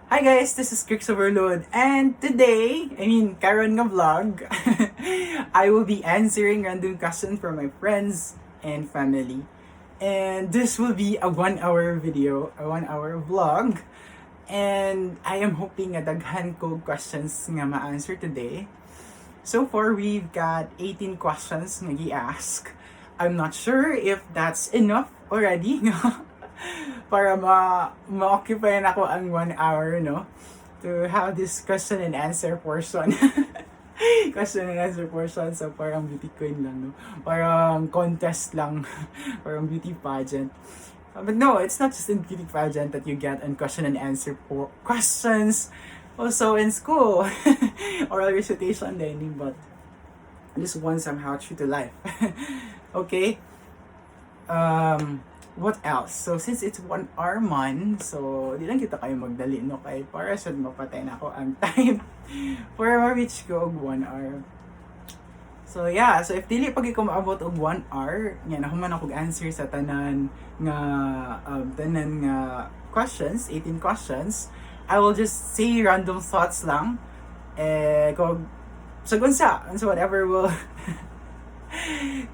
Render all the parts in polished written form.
Hi guys, this is Kirk's Overload, and today, karon nga vlog, I will be answering random questions from my friends and family. And this will be a 1 hour video, a 1 hour vlog. And I am hoping nga daghan ko questions nga ma-answer today. So far, we've got 18 questions nga gi-ask. I'm not sure if that's enough already, para ma-occupy na ako ang 1 hour, no? To have this question and answer portion. Question and answer portion. So, parang beauty queen lang, no? Parang contest lang. Parang beauty pageant. But no, it's not just in beauty pageant that you get an question and answer questions. Also in school. Oral recitation din, but this one somehow true to life. Okay? What else? So, since it's 1 hour man, so, di lang kita kayo magdali, no? Kay para sa mapatay na ako ang time para ma-reach ko og 1 hour. So, yeah. So, if dili pag ko maabot og 1 hour, yan, ako man ako answer sa tanan nga questions, 18 questions, I will just say random thoughts lang. Kung sagun sa, so whatever will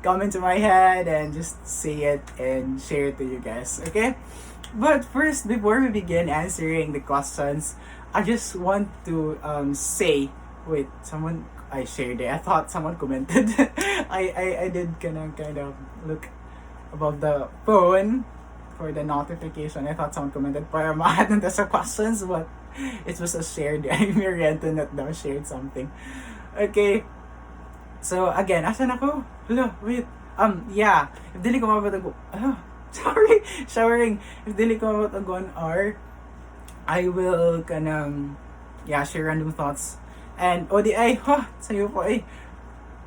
come into my head and just say it and share it to you guys, okay? But first, before we begin answering the questions, I just want to say, wait, someone, I shared it. I thought someone commented. I did kind of look above the phone for the notification. I thought someone commented para ma-add na sa questions, but it was a shared. I Marianta not daw shared something. Okay. So, again, asan ako? Hello, wait. Yeah. If dili ko mabot ang... Showering. If dili ko mabot ang 1 hour, I will share random thoughts. And, ODI, sayup ko eh.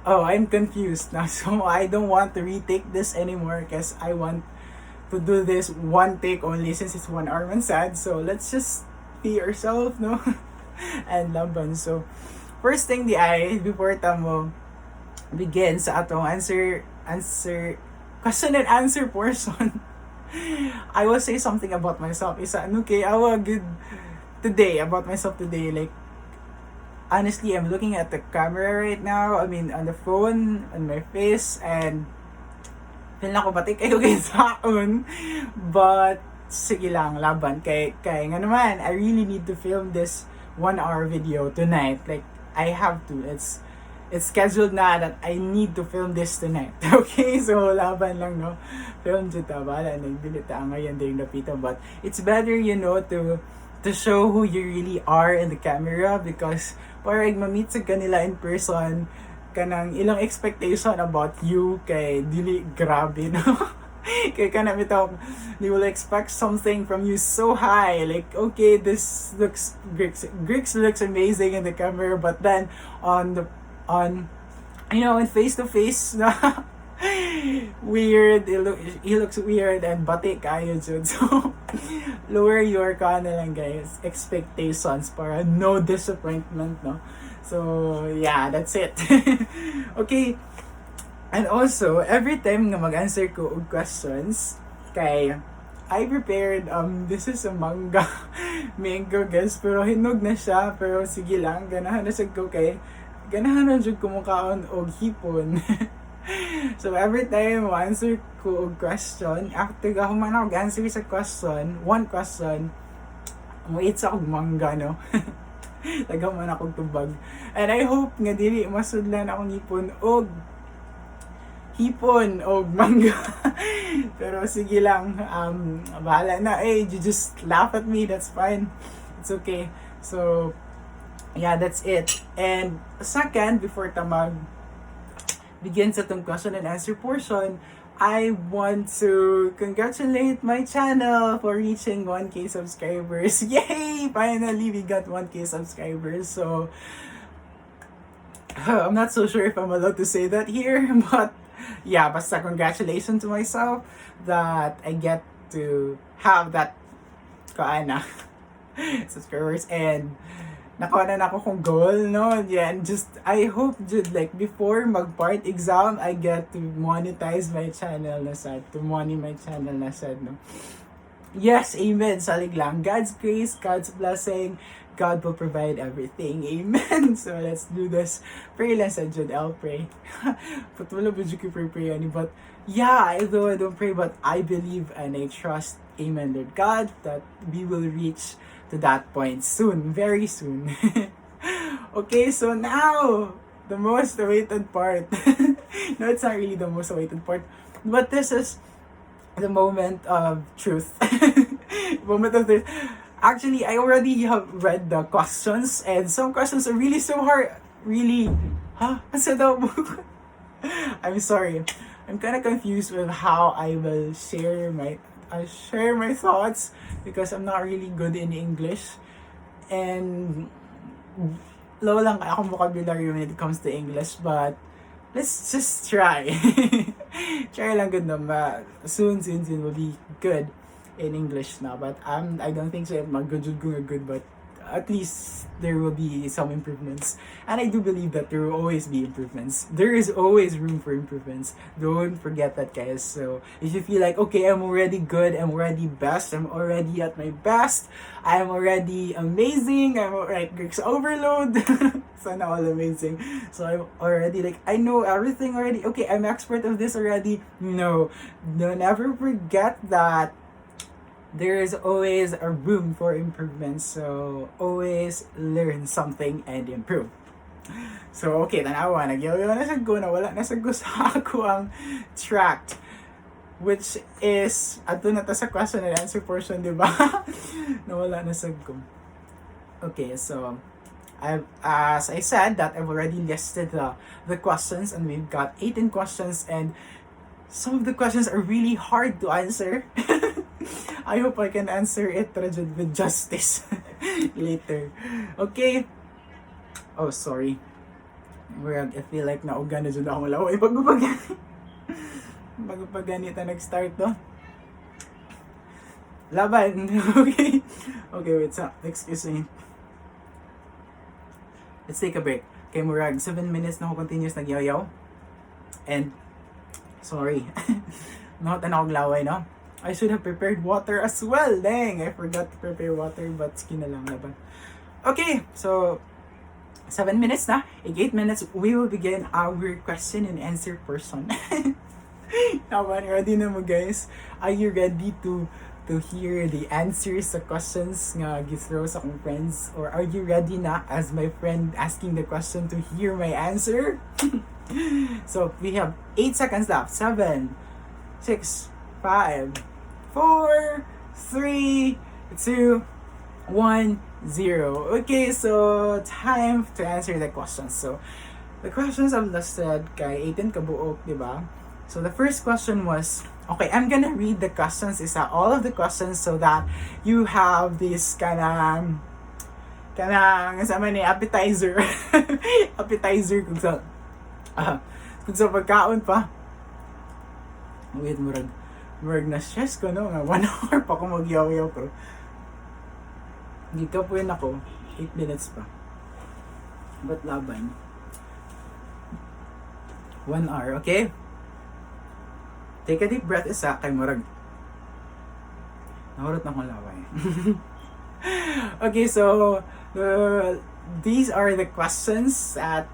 Oh, I'm confused now. So, I don't want to retake this anymore because I want to do this one take only since it's 1 hour man sad. So, let's just be ourselves, no? And laban. So, first thing before tamo begin sa atong question and answer portion, I will say something about myself. About myself today. Like, honestly, I'm looking at the camera right now. I mean, on the phone, on my face, and feel na ko batik kayo saon. But, sige lang, laban. Kay nga naman, I really need to film this 1 hour video tonight. Like, I have to. It's scheduled na that I need to film this tonight. Okay? So, laban lang, no? Film dito, bala, nagbilita ngayon din napita. But, it's better, to show who you really are in the camera because parang ma-meet sa kanila in person, kanang ilang expectation about you kay dili grabe, no? Kaya kanang ito, they will expect something from you so high. Like, okay, this looks, Greeks looks amazing in the camera, but then in face to face na weird, he looks weird and batik kayo jud. So lower your lang guys expectations para no disappointment, no? So yeah, that's it. Okay. And also every time nga mag-answer ko og questions kay I prepared this is a manga mango guys, pero hinog na siya, pero sige lang, ganahan na siya ko kay ganahan na jud ko mukaon og hipon. So every time answer ko og question, after ako man ako answer sa one question, wait sa akong manga, no? Tagaw man akong tubag. And I hope nga dili masudlan akong hipon og manga. Pero sige lang, bahala na. You just laugh at me, that's fine. It's okay. So yeah, that's it. And second, before tamag begin sa itong question and answer portion, I want to congratulate my channel for reaching 1K subscribers. Yay! Finally, we got 1K subscribers. So, I'm not so sure if I'm allowed to say that here, but yeah, basta congratulations to myself that I get to have that subscribers, and nakuha na ako kong goal, no? Yeah, just, I hope, like, before mag-part exam, I get to monetize my channel na sad, no? Yes, amen. Salig lang. God's grace, God's blessing, God will provide everything. Amen. So let's do this. Pray lang sa Jud. I'll pray. But wala ba Jud pray ani? But yeah, although I don't pray, but I believe and I trust, amen, Lord God, that we will reach to that point soon. Very soon. Okay, so now, the most awaited part. No, it's not really the most awaited part. But this is the moment of truth. Moment of truth. Actually, I already have read the questions, and some questions are really so hard. Really, huh? Asa daw? I'm sorry. I'm kind of confused with how I will share my thoughts because I'm not really good in English, and low lang akong vocabulary when it comes to English, but let's just try. Try lang good na soon will be good in English now. But I don't think so good, but at least there will be some improvements. And I do believe that there will always be improvements. There is always room for improvements. Don't forget that, guys. So if you feel like, okay, I'm already good, I'm already best, I'm already at my best, I'm already amazing, I'm already overload. Sana all amazing. So I'm already like, I know everything already. Okay, I'm expert of this already. No, don't ever forget that there is always a room for improvement. So always learn something and improve. So okay, tanawa, nagyaw na sa go, nawala na sa go sa ako ang tract, which is ato na ta sa question and answer portion, di ba? Nawala na sa go. Okay, so as I said that I've already listed the questions, and we've got 18 questions, and some of the questions are really hard to answer. I hope I can answer it with justice later. Okay. Oh, sorry. I feel like naugan na dyan ako malaway. Bago pa ganito nag-start, no? Laban. Okay. Okay, wait. So, excuse me. Let's take a break. Okay, murag 7 minutes na ako continuous nagyaw-yaw. And, sorry. Not na akong laway, no? I should have prepared water as well. Dang, I forgot to prepare water, but skin na lang laban. Okay, so 7 minutes na. In 8 minutes, we will begin our question and answer portion. Naman, ready na mo, guys? Are you ready to hear the answers sa questions nga githrow sa akong friends? Or are you ready na as my friend asking the question to hear my answer? So we have 8 seconds left. 7, 6, 5, 4, 3, 2, 1, 0. Okay, so time to answer the questions. So the questions I've listed kay 18 kabuok, di ba? So the first question was, okay, I'm gonna read the questions, all of the questions, so that you have this kanang sama ni appetizer. Appetizer kung sa pagkaon pa. Wait, murag na stress ko, no? 1 hour pa ako magyaw-yaw, pero hindi ka po yun ako 8 minutes pa. But laban 1 hour, okay? Take a deep breath, isa kay murag nahurot na akong laway. Okay, so these are the questions at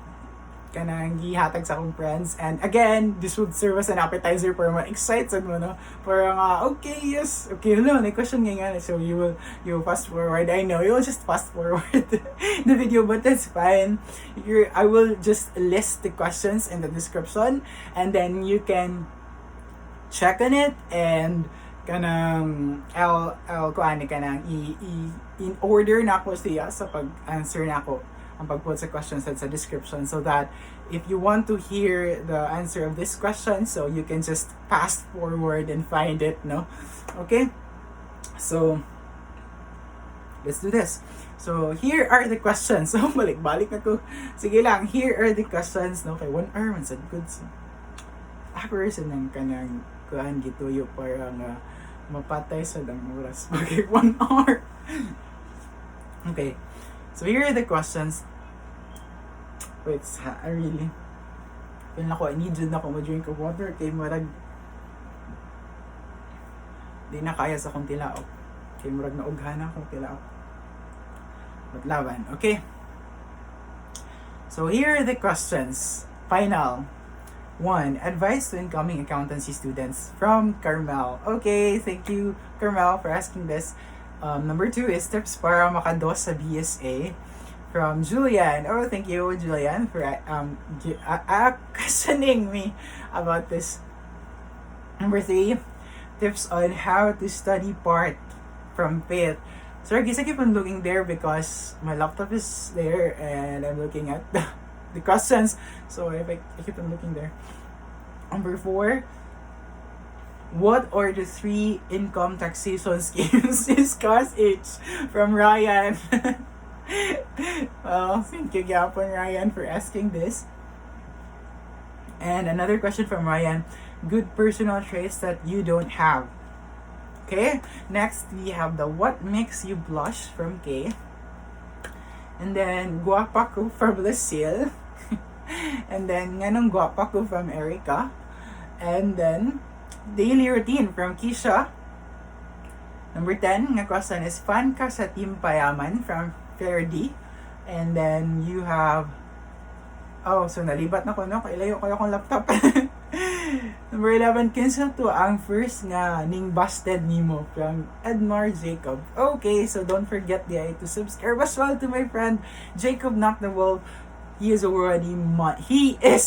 kanang gihatag sa akong friends, and again, this would serve as an appetizer para ma-excited mo, no? Para okay, yes, okay, hello, may question nga, so you will fast forward. I know you'll just fast forward the video, but that's fine. I will just list the questions in the description, and then you can check on it, and kanang I'll kanang in order na ako siya sa pag-answer na ako ang pag-put sa questions sa description, so that if you want to hear the answer of this question, so you can just fast forward and find it, no? Okay? So let's do this. So here are the questions. So balik-balik na ko. Sige lang, here are the questions, no? Okay, 1 hour man sad good. So ako rin ng kanang kuan gituyo para nga mapatay sa dang oras. Okay, 1 hour. Okay. So here are the questions. Wait, I really feel na ko, I need na ako ma-drink of water kay marag di na kaya sa kong tilaok. Kay murag na ughana ko pila ako. Matlaban. Okay. So here are the questions. Final. 1. Advice to incoming accountancy students from Carmelle. Okay, thank you, Carmelle, for asking this. Number 2 is tips para makados sa BSA from Julienne. Oh, thank you, Julienne, for questioning me about this. Number 3, tips on how to study part from Faith. So I guess I keep on looking there because my laptop is there and I'm looking at the questions. So I keep on looking there. Number 4, what are the 3 income taxation schemes discussed each? From Ryan. Well, thank you, Ryan, for asking this. And another question from Ryan. Good personal traits that you don't have. Okay, next we have the what makes you blush from Kaye. And then Gwapa ko from Lucille. And then Nganung Gwapa ko from Erika. And then daily routine from Kesha. Number 10 nga question is fan ka sa team payaman from fherde. And then you have so nalibat na ko no, kailayo ko yung laptop. Number 11, Kinsa to ang first nga ning busted nimo from Edmar Jacob. Okay, so don't forget to subscribe as well to my friend Jacob Knock the Wolf. He is already monetized.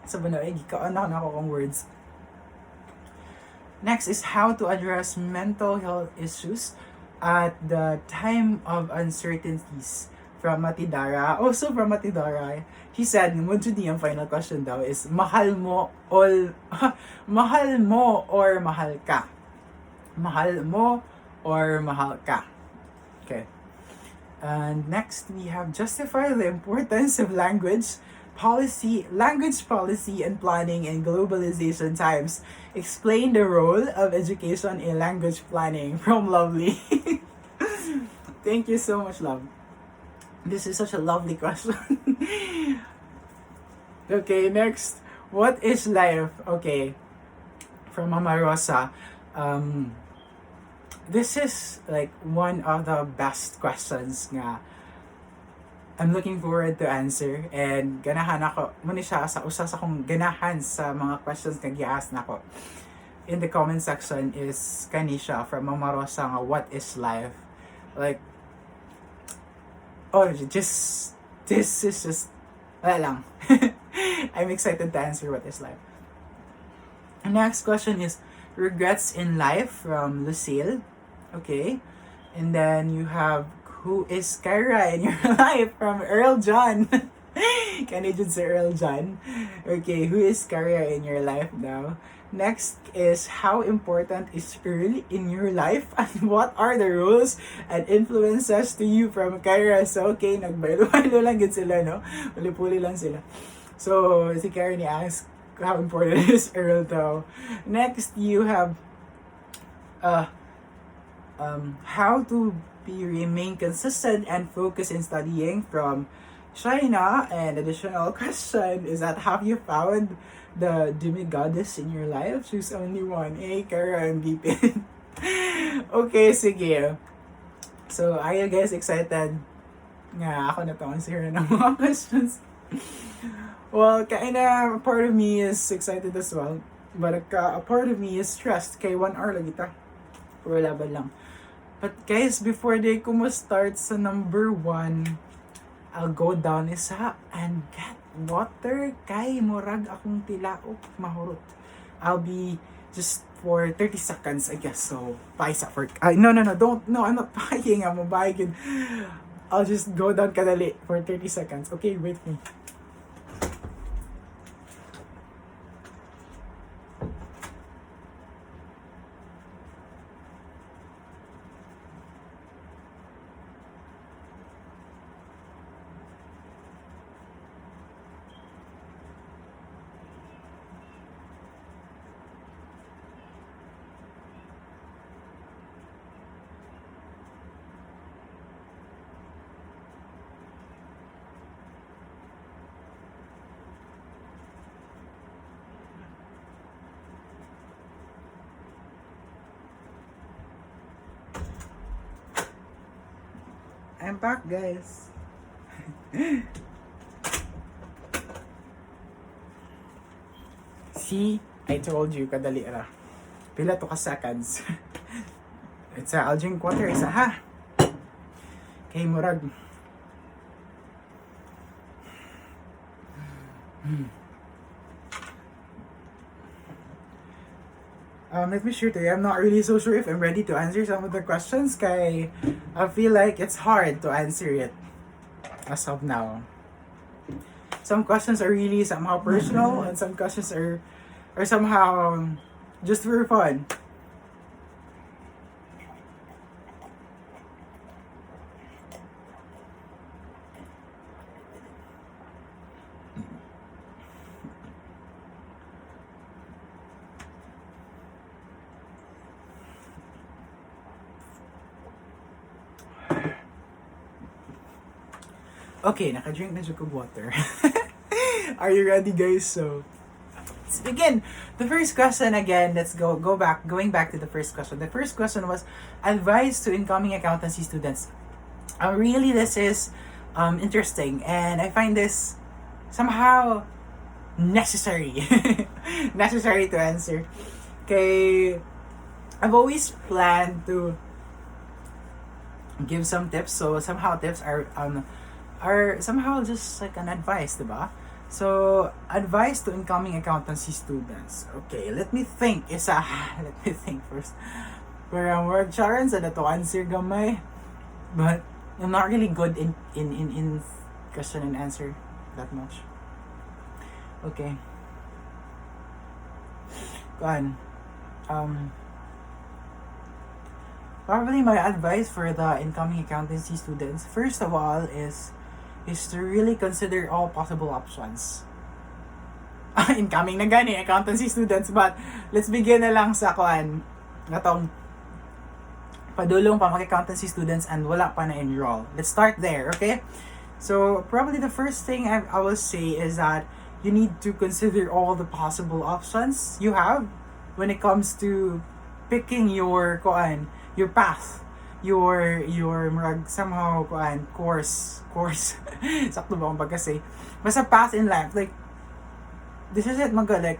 So gikaon na ako kong words. Next is how to address mental health issues at the time of uncertainties from Dara. Also from Dara, he said, ang final question daw is, mahal mo or mahal ka? Mahal mo or mahal ka? Okay. And next, we have justify the importance of language policy and planning in globalization times. Explain the role of education in language planning from Lovely. Thank you so much, love. This is such a lovely question. Okay, next. What is life? Okay. From Mama Rosa. This is like one of the best questions nga I'm looking forward to answer, and ganahan ako muna siya sa usa sa akong ganahan sa mga questions nga gi-ask nako in the comment section is kanisha from Mama Rosa nga what is life? Like this is just wala lang. I'm excited to answer what is life. Next question is regrets in life from Lucille. Okay. And then you have who is Kyra in your life from Earl John. Can I just say Earl John? Okay, who is Kyra in your life now? Next is how important is Earl in your life and what are the rules and influences to you from Kyra? So okay, nagbaylo-baylo lang gid sila, no? Puli-puli lang sila. So si Kyra ni ask how important is Earl though. Next you have how to remain consistent and focused in studying from China. And additional question is that have you found the demigoddess in your life? Choose only one. Kara and Bipin. Okay, sige. So, are you guys excited? Nga, ako na to answer ng mga questions. Well, kinda, a part of me is excited as well. But a part of me is stressed. Kay 1 hour lagi ta. Puro laban lang. But guys, before they start sa number 1, I'll go down isa and get water. Kay murag akong tilaok mahurot. I'll be just for 30 seconds, I guess. So, paisa for... No, don't. No, I'm not buying. I'm buying. I'll just go down kadali for 30 seconds. Okay, wait for me. I'm back, guys. See, I told you, kadali ra. Pila to ka seconds. It's I'll drink water, isa ha. Kay murag. Let me sure today. I'm not really so sure if I'm ready to answer some of the questions. Kay I feel like it's hard to answer it as of now. Some questions are really somehow personal, and some questions are somehow just for fun. Okay, naka-drink na siya of water. Are you ready, guys? So, let's begin. The first question again, going back to the first question. The first question was advice to incoming accountancy students. Really, this is interesting, and I find this somehow necessary. Necessary to answer. Okay, I've always planned to give some tips, so somehow tips are somehow just like an advice, diba? So, advice to incoming accountancy students. Okay, let me think. Let me think first. Pero word Sharon sa to answer gamay. But I'm not really good in question and answer that much. Okay. Go on. Probably my advice for the incoming accountancy students, first of all, is to really consider all possible options. Incoming na gani accountancy students, but let's begin na lang sa natong padulong pa mag-accountancy students and wala pa na-enroll. Let's start there, okay? So, probably the first thing I will say is that you need to consider all the possible options you have when it comes to picking your path, your murag somehow course sakto ba akong pagkasay basta path in life, like this is it like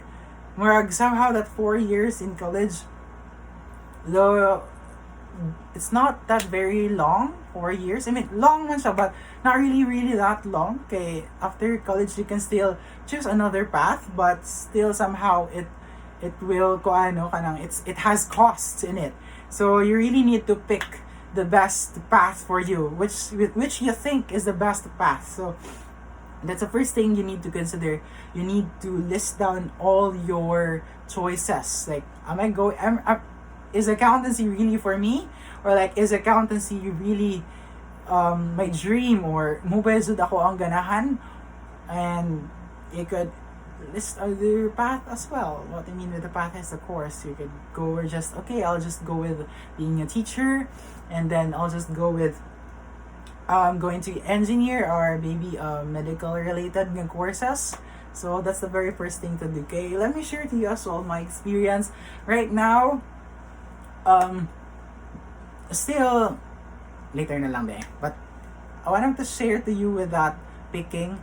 murag somehow that 4 years in college, though it's not that very long, 4 years. I mean long man siya, but not really that long. Okay, after college you can still choose another path, but still somehow it will it has costs in it. So you really need to pick the best path for you, which you think is the best path. So that's the first thing you need to consider. You need to list down all your choices. Like, is accountancy really for me? Or like, is accountancy really my dream? Or mobile jud ako ang ganahan? And you could list other path as well. What I mean with the path is the course. You could go or I'll just go with being a teacher, and then I'll just go with going to engineer or maybe medical related courses. So that's the very first thing to do. Okay, let me share to you as well my experience right now. Still later na lang but I wanted to share to you with that picking.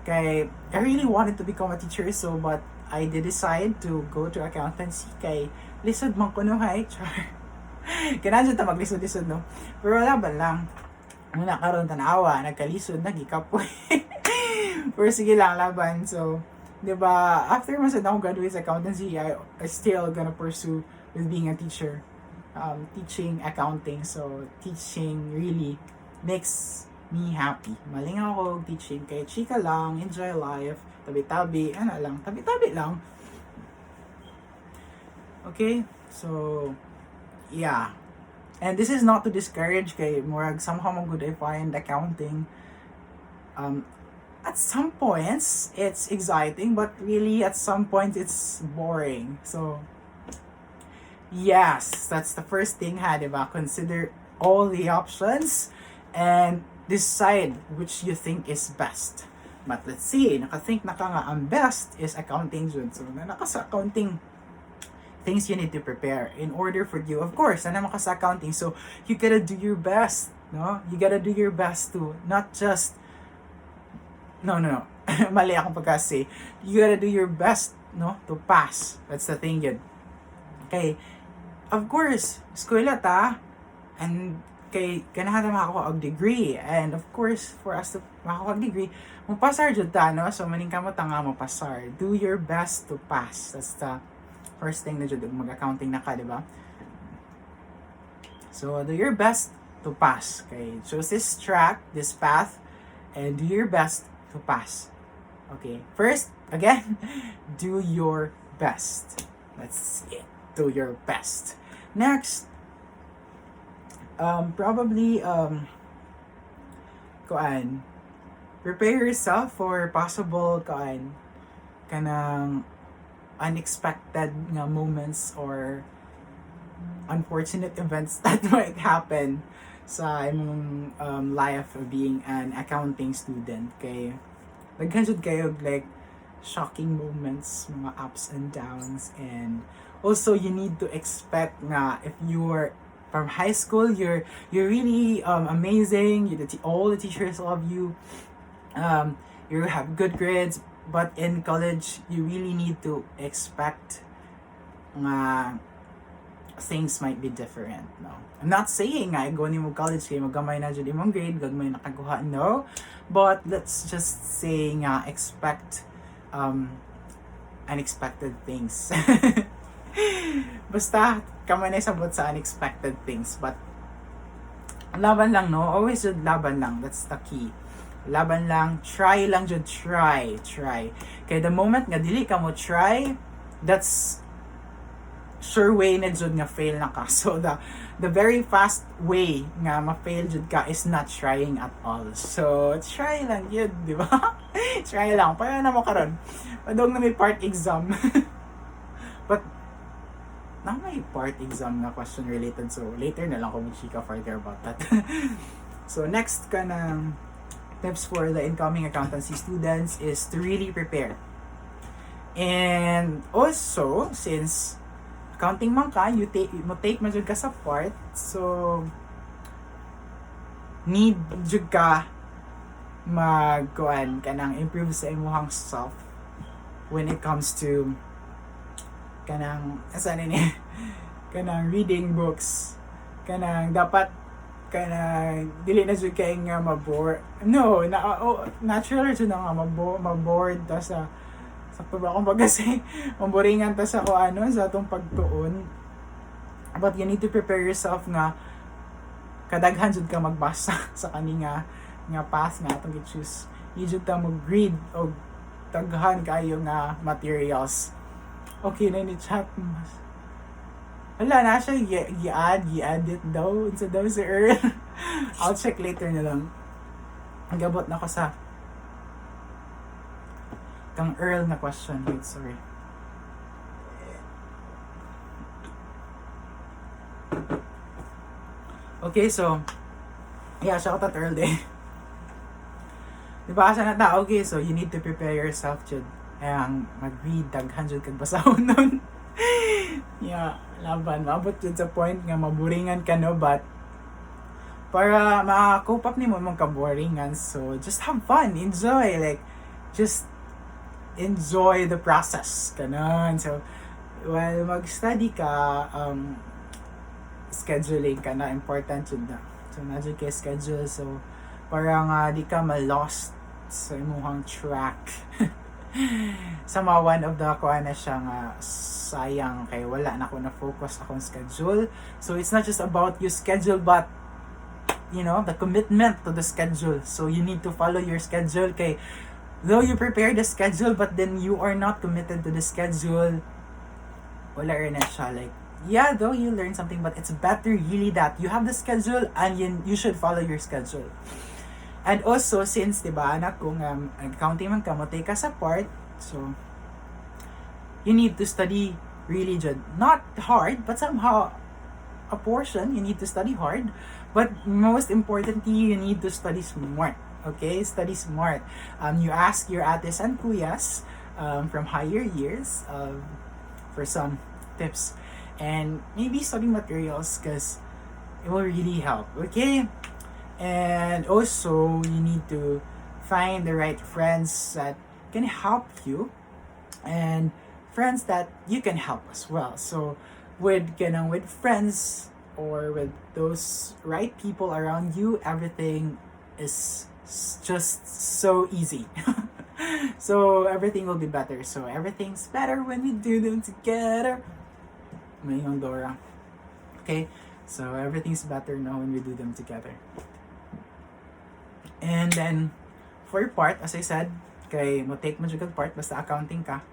Kay, I really wanted to become a teacher, but I did decide to go to accountancy. Kay, lisod man ko no, hay, char. Kinadyo ta maglisod-lisod, no? Pero wala ba lang. Muna karon tanawa, nagkalisod, nagikapoy. Pero sige lang, laban. So, diba, after masad akong graduate sa accountancy, I still gonna pursue with being a teacher. Teaching accounting. So, teaching really makes me happy. Maling ako teaching, kay chika lang, enjoy life, tabi-tabi lang. Okay, so yeah. And this is not to discourage kay murag somehow good I find accounting. At some points it's exciting, but really at some point it's boring. So yes, that's the first thing diba? Consider all the options and decide which you think is best. But let's see, naka-think na ka nga, ang best is accounting dun. So, naka sa accounting, things you need to prepare in order for you, of course, na naman ka sa accounting, so you gotta do your best, no? You gotta do your best to not just, no, mali akong pagkasi. You gotta do your best, no, to pass. That's the thing yun. Okay, of course, eskwela ta, and kay ganahan makakuha og degree, and of course for us to makakuha og degree, mapasar jud ta, no? So maning kamo ta nga mapasar, do your best to pass. That's the first thing na jud mag-accounting na ka, di ba? So do your best to pass. Okay, choose this track, this path, and do your best to pass. Okay, first, again, do your best. That's it, do your best. Next, probably prepare yourself for possible kanang unexpected nga moments or unfortunate events that might happen sa imong life of being an accounting student. Kay daghan jud kayo like shocking moments, mga ups and downs, and also you need to expect nga if you're from high school, you're really amazing. All the teachers love you. You have good grades, but in college, you really need to expect things might be different. No, I'm not saying I go nimo college kay magamay na jud imong grade, gagmay nakakuha. No, but let's just say expect unexpected things. Basta kamay na sabot sa unexpected things, but laban lang, no? Always jud laban lang. That's the key. Laban lang, try lang jud, try. Kay the moment nga dili ka mo try, that's sure way na jud nga fail na ka. So the very fast way nga ma-fail jud ka is not trying at all. So try lang yun, di ba? Try lang. Para na mo karon. Padong na may part exam. But na may part exam na question related, so later na lang ako mag-chika further about that. So next ka ng tips for the incoming accountancy students is to really prepare. And also, since accounting man ka, you take man jud ka sa part, so need jud ka magkuan kanang improve sa imong self when it comes to kanang kanang reading books, kanang dapat kanang dili na jud kay nga mabore. No, natural jud nga mabored ta sa ba akong pagkasi maboringan ta sa sa atong pagtuon. But you need to prepare yourself nga kadaghan jud ka magbasa sa kani nga path nga atong i-choose. You jud ta mag-read og daghan kayo nga materials. Okay na ni chat mas. Wala na siya i-add it daw sa Earl. I'll check later na lang. Gabot na ko sa kang Earl na question. Wait, sorry. Okay, so yeah, shout out Earl day. Diba asa na ta? Okay, so you need to prepare yourself jud. Ang mag-read, daghan jud kag basahon nun. Yeah, laban. Maabot jud sa point nga maboringan ka, no? But para ma-cope up nimo mong kaboringan, so just have fun, enjoy, like just enjoy the process, kanon. So while mag-study ka, scheduling ka na, important jud na. So na jud kay schedule, so para nga di ka ma-lost sa imong track. Sama one of the kuha na siya nga sayang kay wala na ako na focus akong schedule. So it's not just about your schedule, but you know, the commitment to the schedule. So you need to follow your schedule kay though you prepare the schedule but then you are not committed to the schedule, wala rin na siya. Like, yeah, though you learn something, but it's better really that you have the schedule and you should follow your schedule. And also, since, diba, anak, kung accounting man ka, matay ka sa part, so, you need to study really good. Not hard, but somehow, a portion, you need to study hard. But most importantly, you need to study smart. Okay? Study smart. You ask your ates and kuyas from higher years for some tips and maybe study materials because it will really help, okay? And also, you need to find the right friends that can help you and friends that you can help as well. So, with friends or with those right people around you, everything is just so easy. So everything will be better. So everything's better when we do them together. May yung Dara. Okay? So everything's better now when we do them together. And then, for your part, as I said, kay mo take mo jud part basta accounting ka.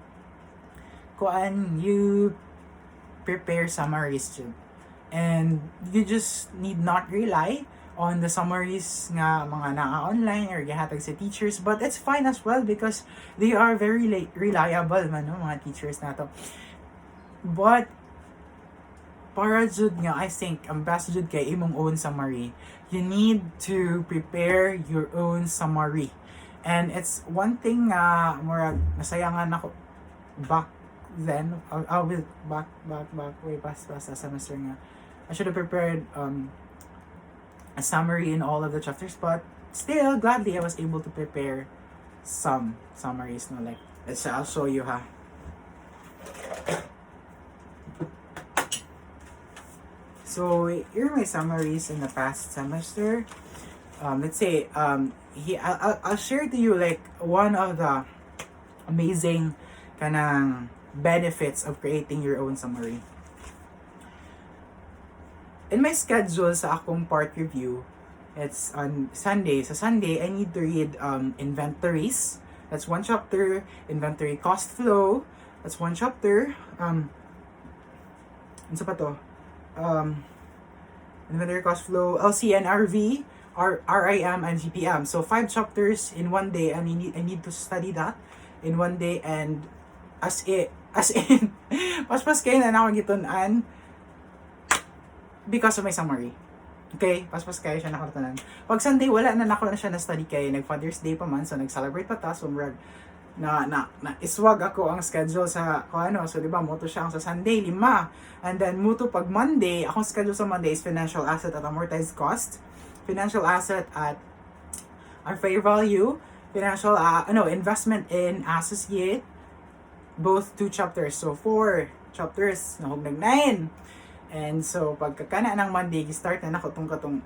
Kuan you prepare summaries jud. And you just need not rely on the summaries nga mga na-online or gihatag sa teachers, but it's fine as well because they are very reliable man no, mga teachers nato. But para jud nga, I think ang best jud kay imong own summary. You need to prepare your own summary. And it's one thing nga murag nasayangan ako back then. I will back way past sa semester nga. I should have prepared a summary in all of the chapters, but still gladly I was able to prepare some summaries, no, like I'll show you ha. So here are my summaries in the past semester. Let's say I'll share to you like one of the amazing kanang benefits of creating your own summary. In my schedule sa akong part review, it's on Sunday. Sa Sunday, I need to read inventories. That's one chapter. Inventory cost flow. That's one chapter. Ano pa to? Inventory cost flow, LC and RV, RIM and GPM. So 5 chapters in one day, and I need to study that in one day, and as in paspas kayo na ako gitunan because of my summary. Okay, paspas kayo siya nakatunan. Pag Sunday, wala na nako na siya na study kay nag-Father's Day pa man, so nag-celebrate pa ta, so murag na iswag ako ang schedule sa ano, so di ba moto siya ang sa Sunday 5, and then moto pag Monday, akong schedule sa Monday is financial asset at amortized cost, financial asset at our fair value, financial investment in associate, both 2 chapters, so 4 chapters na nag 9. And so pagkakana ng Monday, start na nako katong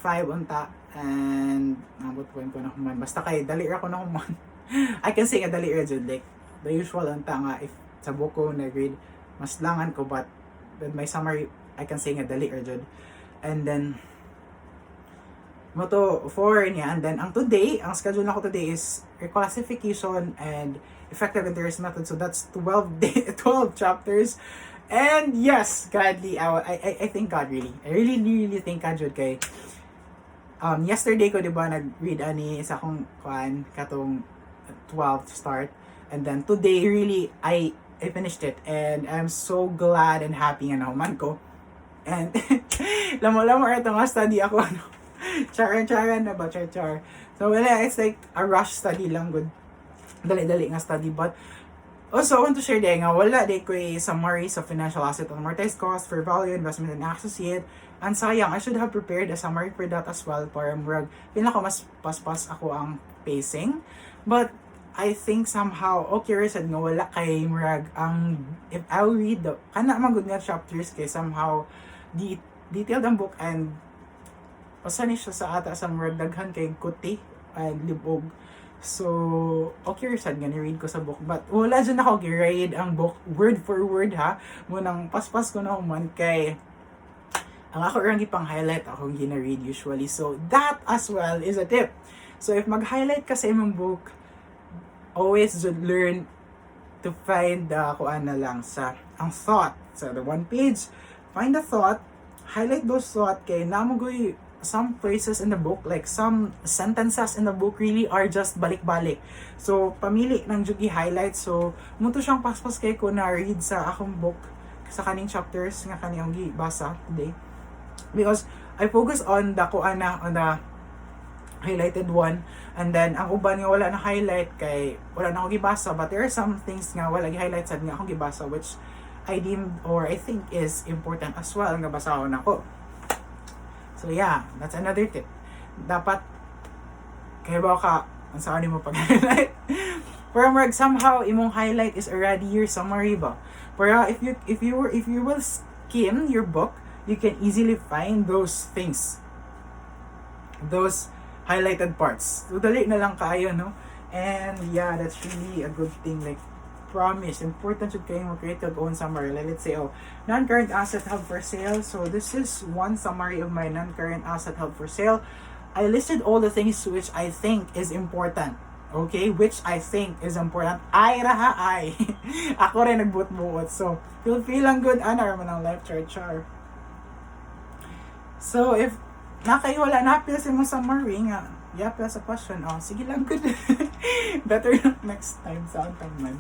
5 unta, and nabot ko na human, basta kay dali ra ko na human. I can say nga dali ra jud, like the usual unta nga if sa buko na grade mas langan ko, but with my summary I can say nga dali ra jud. And then moto 4 niya, and then ang schedule nako today is reclassification and effective interest method, so that's 12 chapters. And yes, godly, I thank God really. I really thank God jud kay yesterday ko diba nag-read ani sa akong katong 12 to start, and then today really I finished it, and I'm so glad and happy nga nahuman ko. And lamo ito nga study ako char na ba char. So wala, it's like a rush study lang, good dali nga study, but also, I want to share din nga wala din ko summary sa financial asset and amortized cost, fair value, investment in associate. And sayang, I should have prepared a summary for that as well para murag pinaka mas paspas ako ang pacing. But I think somehow okay read nga wala kay murag ang if I read the kana man good nga chapters kay somehow detailed ang book, and pasani siya sa ata sa murag daghan kay kuti and libog. So, okay, sad nga ni-read ko sa book. But, wala dyan ako gi-read ang book word for word ha. Munang paspas ko na human kay ang ako rin ipang-highlight akong gina-read usually. So, that as well is a tip. So, if mag-highlight ka sa imong book, always should learn to find the kuan na lang sa ang thought. So, the one page, find the thought, highlight those thought kay namogoy some phrases in the book, like some sentences in the book really are just balik-balik. So, pamili ng jugi highlight. So, muto siyang paspas kay ko na read sa akong book sa kaning chapters nga kaniyang gibasa today. Because I focus on the on the highlighted one, and then ang uban nga wala na highlight kay wala na ako gibasa, but there are some things nga wala gi-highlight sad nga akong gibasa, which I deemed or I think is important as well nga basahon ako. So yeah, that's another tip. Dapat kaya ba ka ang saan mo pag-highlight? Pero somehow imong highlight is already your summary ba. Pero if you will skim your book, you can easily find those things. Those highlighted parts. So dali na lang kayo, no? And yeah, that's really a good thing. Like, promise, important should kayo mag-create your own summary. Like, let's say, non-current asset held for sale. So this is one summary of my non-current asset held for sale. I listed all the things which I think is important. Okay? Which I think is important. Ay raha ay. Ako rin nagbuot-buot. So, you'll feel ang good. Ano naman ang left char. So, if wala napil sa mong summary nga, yapil sa question, sige lang, good. Better next time sa antang man.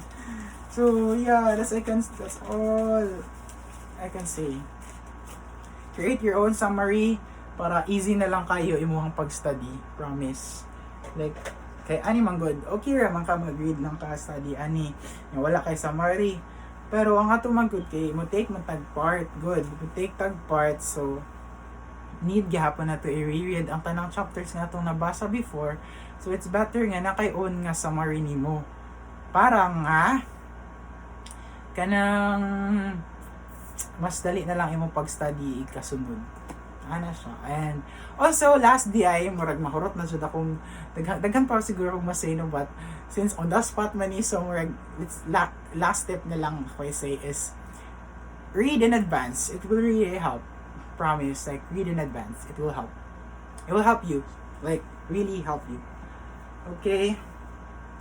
So, yeah, that's all I can say. Create your own summary para easy na lang kayo imuhang pag-study. Promise. Like, kay ani man good. Okay ra man ka mag-read lang ka study ani. Wala kay summary. Pero ang ato man good kay mo take man tag part, good. Mo take tag part, so need gihapon na to i-reread ang tanang chapters nga itong nabasa before. So it's better nga na kay own nga summary nimo. Para nga kanang mas dali na lang imong pag-study kasunod. Ana siya. And also last DI murag mahurot na jud akong daghan pa siguro akong masay no, but since on the spot man is, so murag it's last step na lang ako say is read in advance. It will really help. Promise, like read in advance. It will help. It will help you. Like really help you. Okay?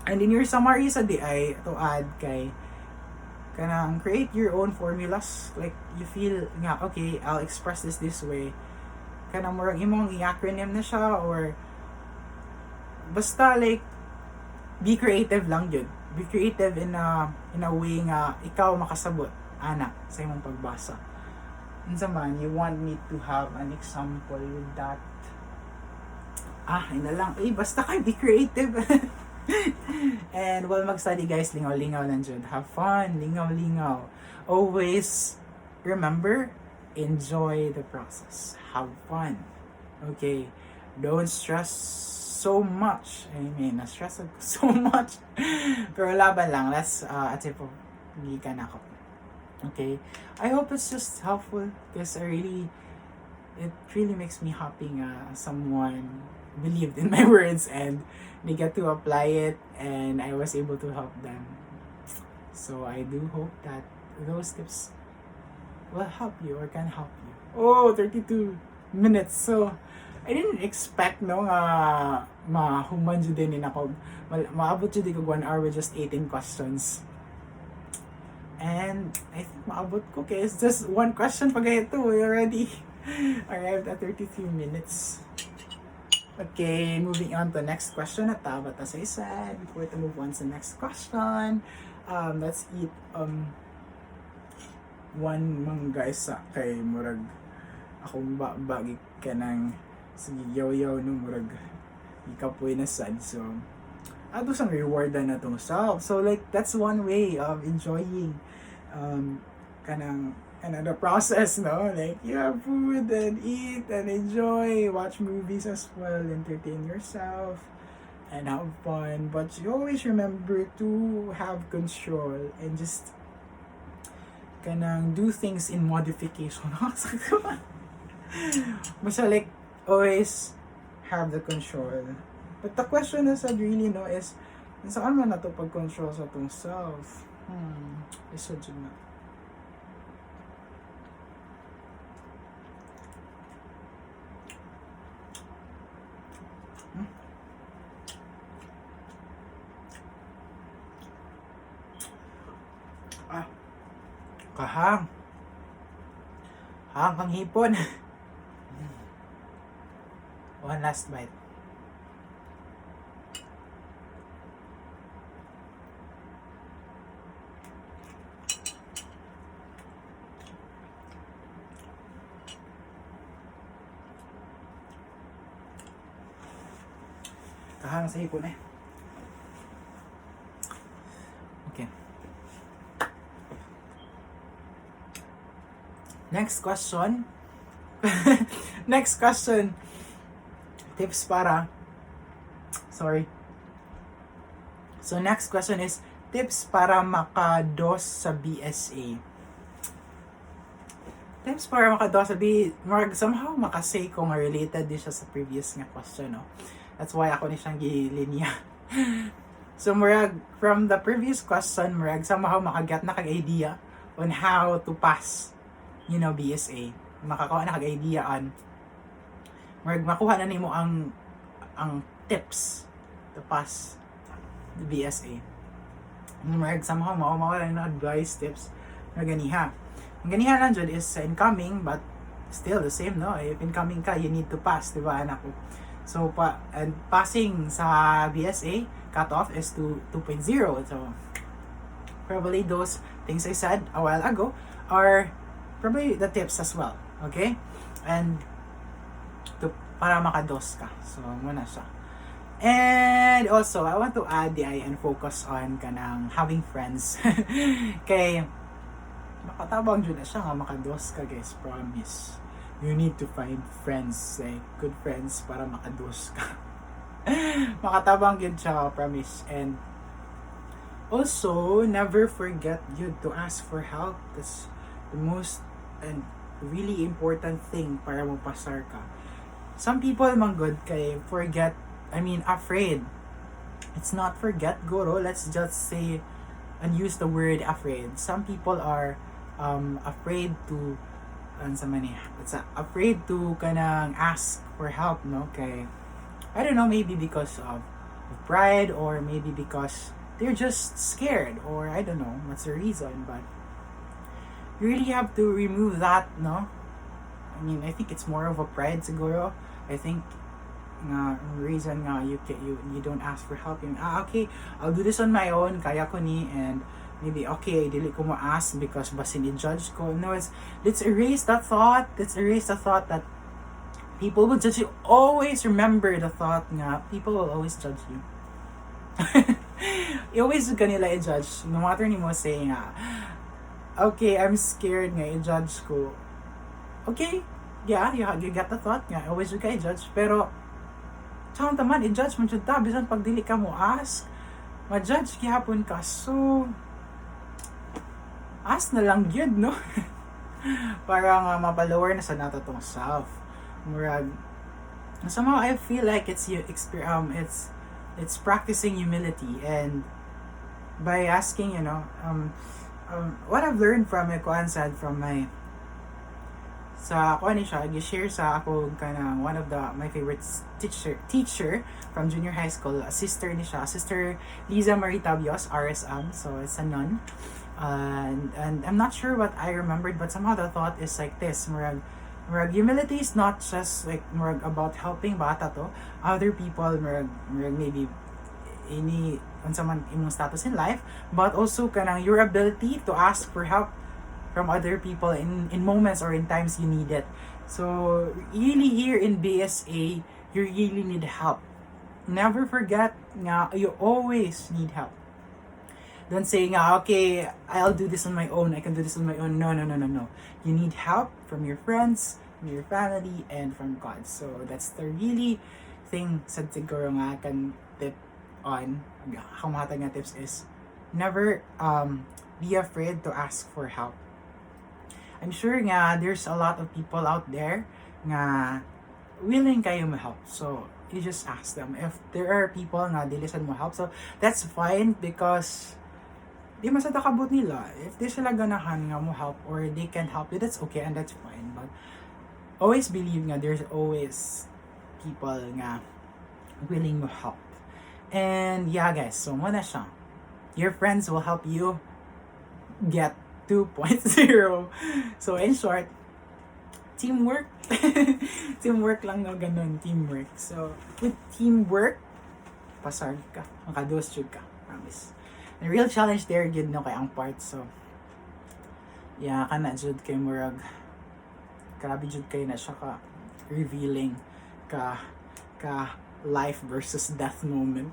And in your summary sa DI, to add kay kanang create your own formulas. Like you feel nga okay, I'll express this way. Kanang murag imong i-acronym na siya, or basta like be creative lang yun. Be creative in a way nga ikaw makasabot ana sa imong pagbasa. Unsa man you want me to have an example with that? Ina lang basta kay be creative. And while mag-study guys, lingaw-lingaw lang dyan. Have fun, lingaw-lingaw. Always remember, enjoy the process. Have fun. Okay? Don't stress so much. I mean, na-stress ako so much. Pero laban lang. Let's, ate po, hindi ka na ako. Okay? I hope it's just helpful because it really makes me happy nga someone believed in my words and they get to apply it and I was able to help them. So I do hope that those tips will help you or can help you. 32 minutes. So I didn't expect mahuman jud din ako. Maabot jud ko 1 hour with just 18 questions. And I think maabot ko kaya it's just one question pag ito. We already arrived at 33 minutes. Okay, moving on to the next question. But as I said, before to move on to the next question, let's eat one mangga isa kay murag akong bagi ka ng sige yaw-yaw no murag ikapoy na sad. So ato sang reward na itong self. So like that's one way of enjoying kanang another process, no? Like, you have food and eat and enjoy, watch movies as well, entertain yourself, and have fun. But you always remember to have control and just kanang do things in modification. Basta like, always have the control. But the question is really, no, is, saan man na to pag-control sa itong self? Isa dyan na. Kahang kang hipon. One last bite. Kahang sa hipon eh. Okay. Next question. Next question. Tips para... Sorry. So, next question is, tips para makados sa BSA. Tips para makados sa BSA. Somehow, makasay ko nga related din siya sa previous nga question, no? That's why ako ni siyang gilinya. So, murag, from the previous question, murag, somehow makagat na kag-idea on how to pass, BSA. Makakuha na kag-idea on, murag, makuha na nimo ang tips to pass the BSA. Murag, somehow, mawala na advice, tips, na ganiha. Ang ganiha lang dyan is incoming, but still the same, no? If incoming ka, you need to pass, diba, anak ko? So, and passing sa BSA, cutoff is to 2.0. So, probably those things I said a while ago are probably the tips as well. Okay? And, para makados ka. So, muna siya. And also, I want to add and focus on kanang having friends. Kay, makatabang dyan na siya nga makados ka, guys. Promise. You need to find friends, like good friends, para makados ka. Makatabang yun siya, promise. And also, never forget you to ask for help. That's the most and really important thing para mapasar ka. Some people man good kay afraid. It's not forget, guru. Let's just say and use the word afraid. Some people are afraid to afraid to kanang ask for help, no? Kay I don't know, maybe because of pride, or maybe because they're just scared, or I don't know what's the reason, but you really have to remove that, no? I think it's more of a pride siguro. I think reason nga you don't ask for help, okay, I'll do this on my own, kaya ko ni, and maybe okay, dili ko mo ask because basin i-judge ko. No, let's erase that thought. Let's erase the thought that people will judge you. Always remember the thought nga people will always judge you. You always kanila i-judge, no matter ni mo say nga, okay, I'm scared nga i-judge ko. Okay, yeah, you get the thought nga always ka i-judge, pero saan taman i-judge mo jud ta bisan pag dili ka mo ask, ma-judge gihapon ka. So ask na lang yun, no? Para nga mapalower na sa nato tong self. Murag somehow I feel like it's practicing humility, and by asking, what I've learned from sa ako ni siya, gi-share sa ako kanang one of my favorite teacher from junior high school, a sister ni siya, Sister Liza Marie Tabios, RSM, so it's a nun. And I'm not sure what I remembered, but somehow the thought is like this, murag humility is not just like murag about helping bata to other people, murag maybe any someone imong status in life, but also kanang your ability to ask for help from other people in moments or in times you need it. So really here in BSA, you really need help. Never forget nga you always need help. Don't say nga, okay, I'll do this on my own, I can do this on my own. No. You need help from your friends, from your family, and from God. So that's the really thing sa siguro nga kan tip on kamatag nga tips is never be afraid to ask for help. I'm sure nga there's a lot of people out there nga willing kayo ma-help. So you just ask them. If there are people nga dilisan mo help, so that's fine, because di masada kabut nila. If di sila ganahan nga mo help or they can help you, that's okay and that's fine. But always believe nga there's always people nga willing mo help. And yeah guys, so muna siya. Your friends will help you get 2.0. So in short, teamwork. Teamwork lang, no, ganun, teamwork. So with teamwork, pasar ka, makados jud ka, promise. The real challenge there gid, no, kay ang part. So yeah, kana jud kay murag grabe jud kay na siya ka revealing ka life versus death moment.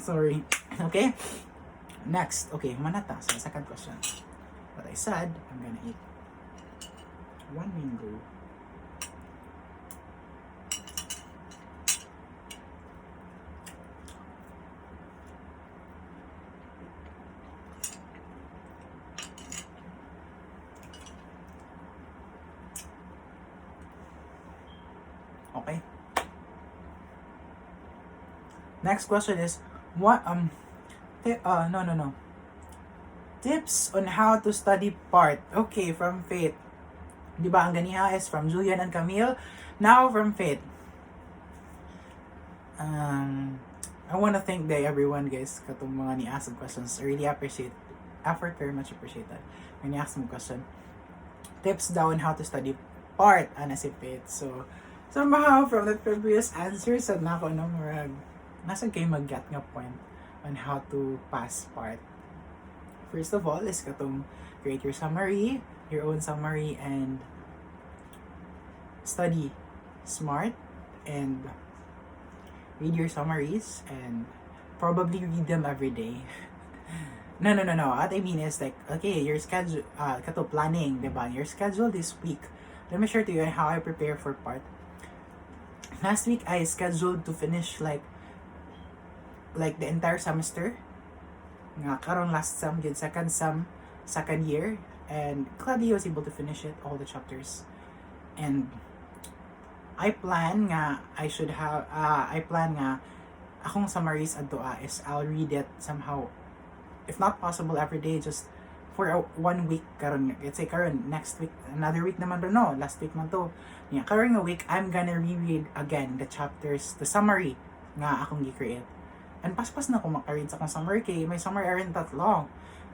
Sorry. Okay, next. Okay, manata sa second question. What I said, I'm gonna eat. one mango. Okay. Next question is, what no. Tips on how to study part. Okay, from Faith. Di ba ang ganiha is from Julienne and Camille. Now from Faith. I want to thank everyone guys katong mga ni-ask questions. I really appreciate effort, very much appreciate that. When you ask mo question. Tips daw on how to study part ana si Faith. So somehow from the previous answers sad na ako no murag nasa kayo mag-get nga point on how to pass part. First of all is katong create your summary, your own summary, and study smart and read your summaries and probably read them every day. No. What I mean is like, okay, your schedule, kato planning, diba? Your schedule this week. Let me share to you how I prepare for part. Last week, I scheduled to finish like the entire semester. Nga karon last sem, yun second year, and gladly I was able to finish it, all the chapters. And I plan nga akong summaries adtoa is I'll read it somehow, if not possible every day, just for 1 week karon. Let's say karon next week, another week naman no, last week man to. Yeah, karon a week I'm gonna reread again the chapters, the summary nga akong gi-create. And paspas na ako makaread sa akong summary kay my summary aren't that long.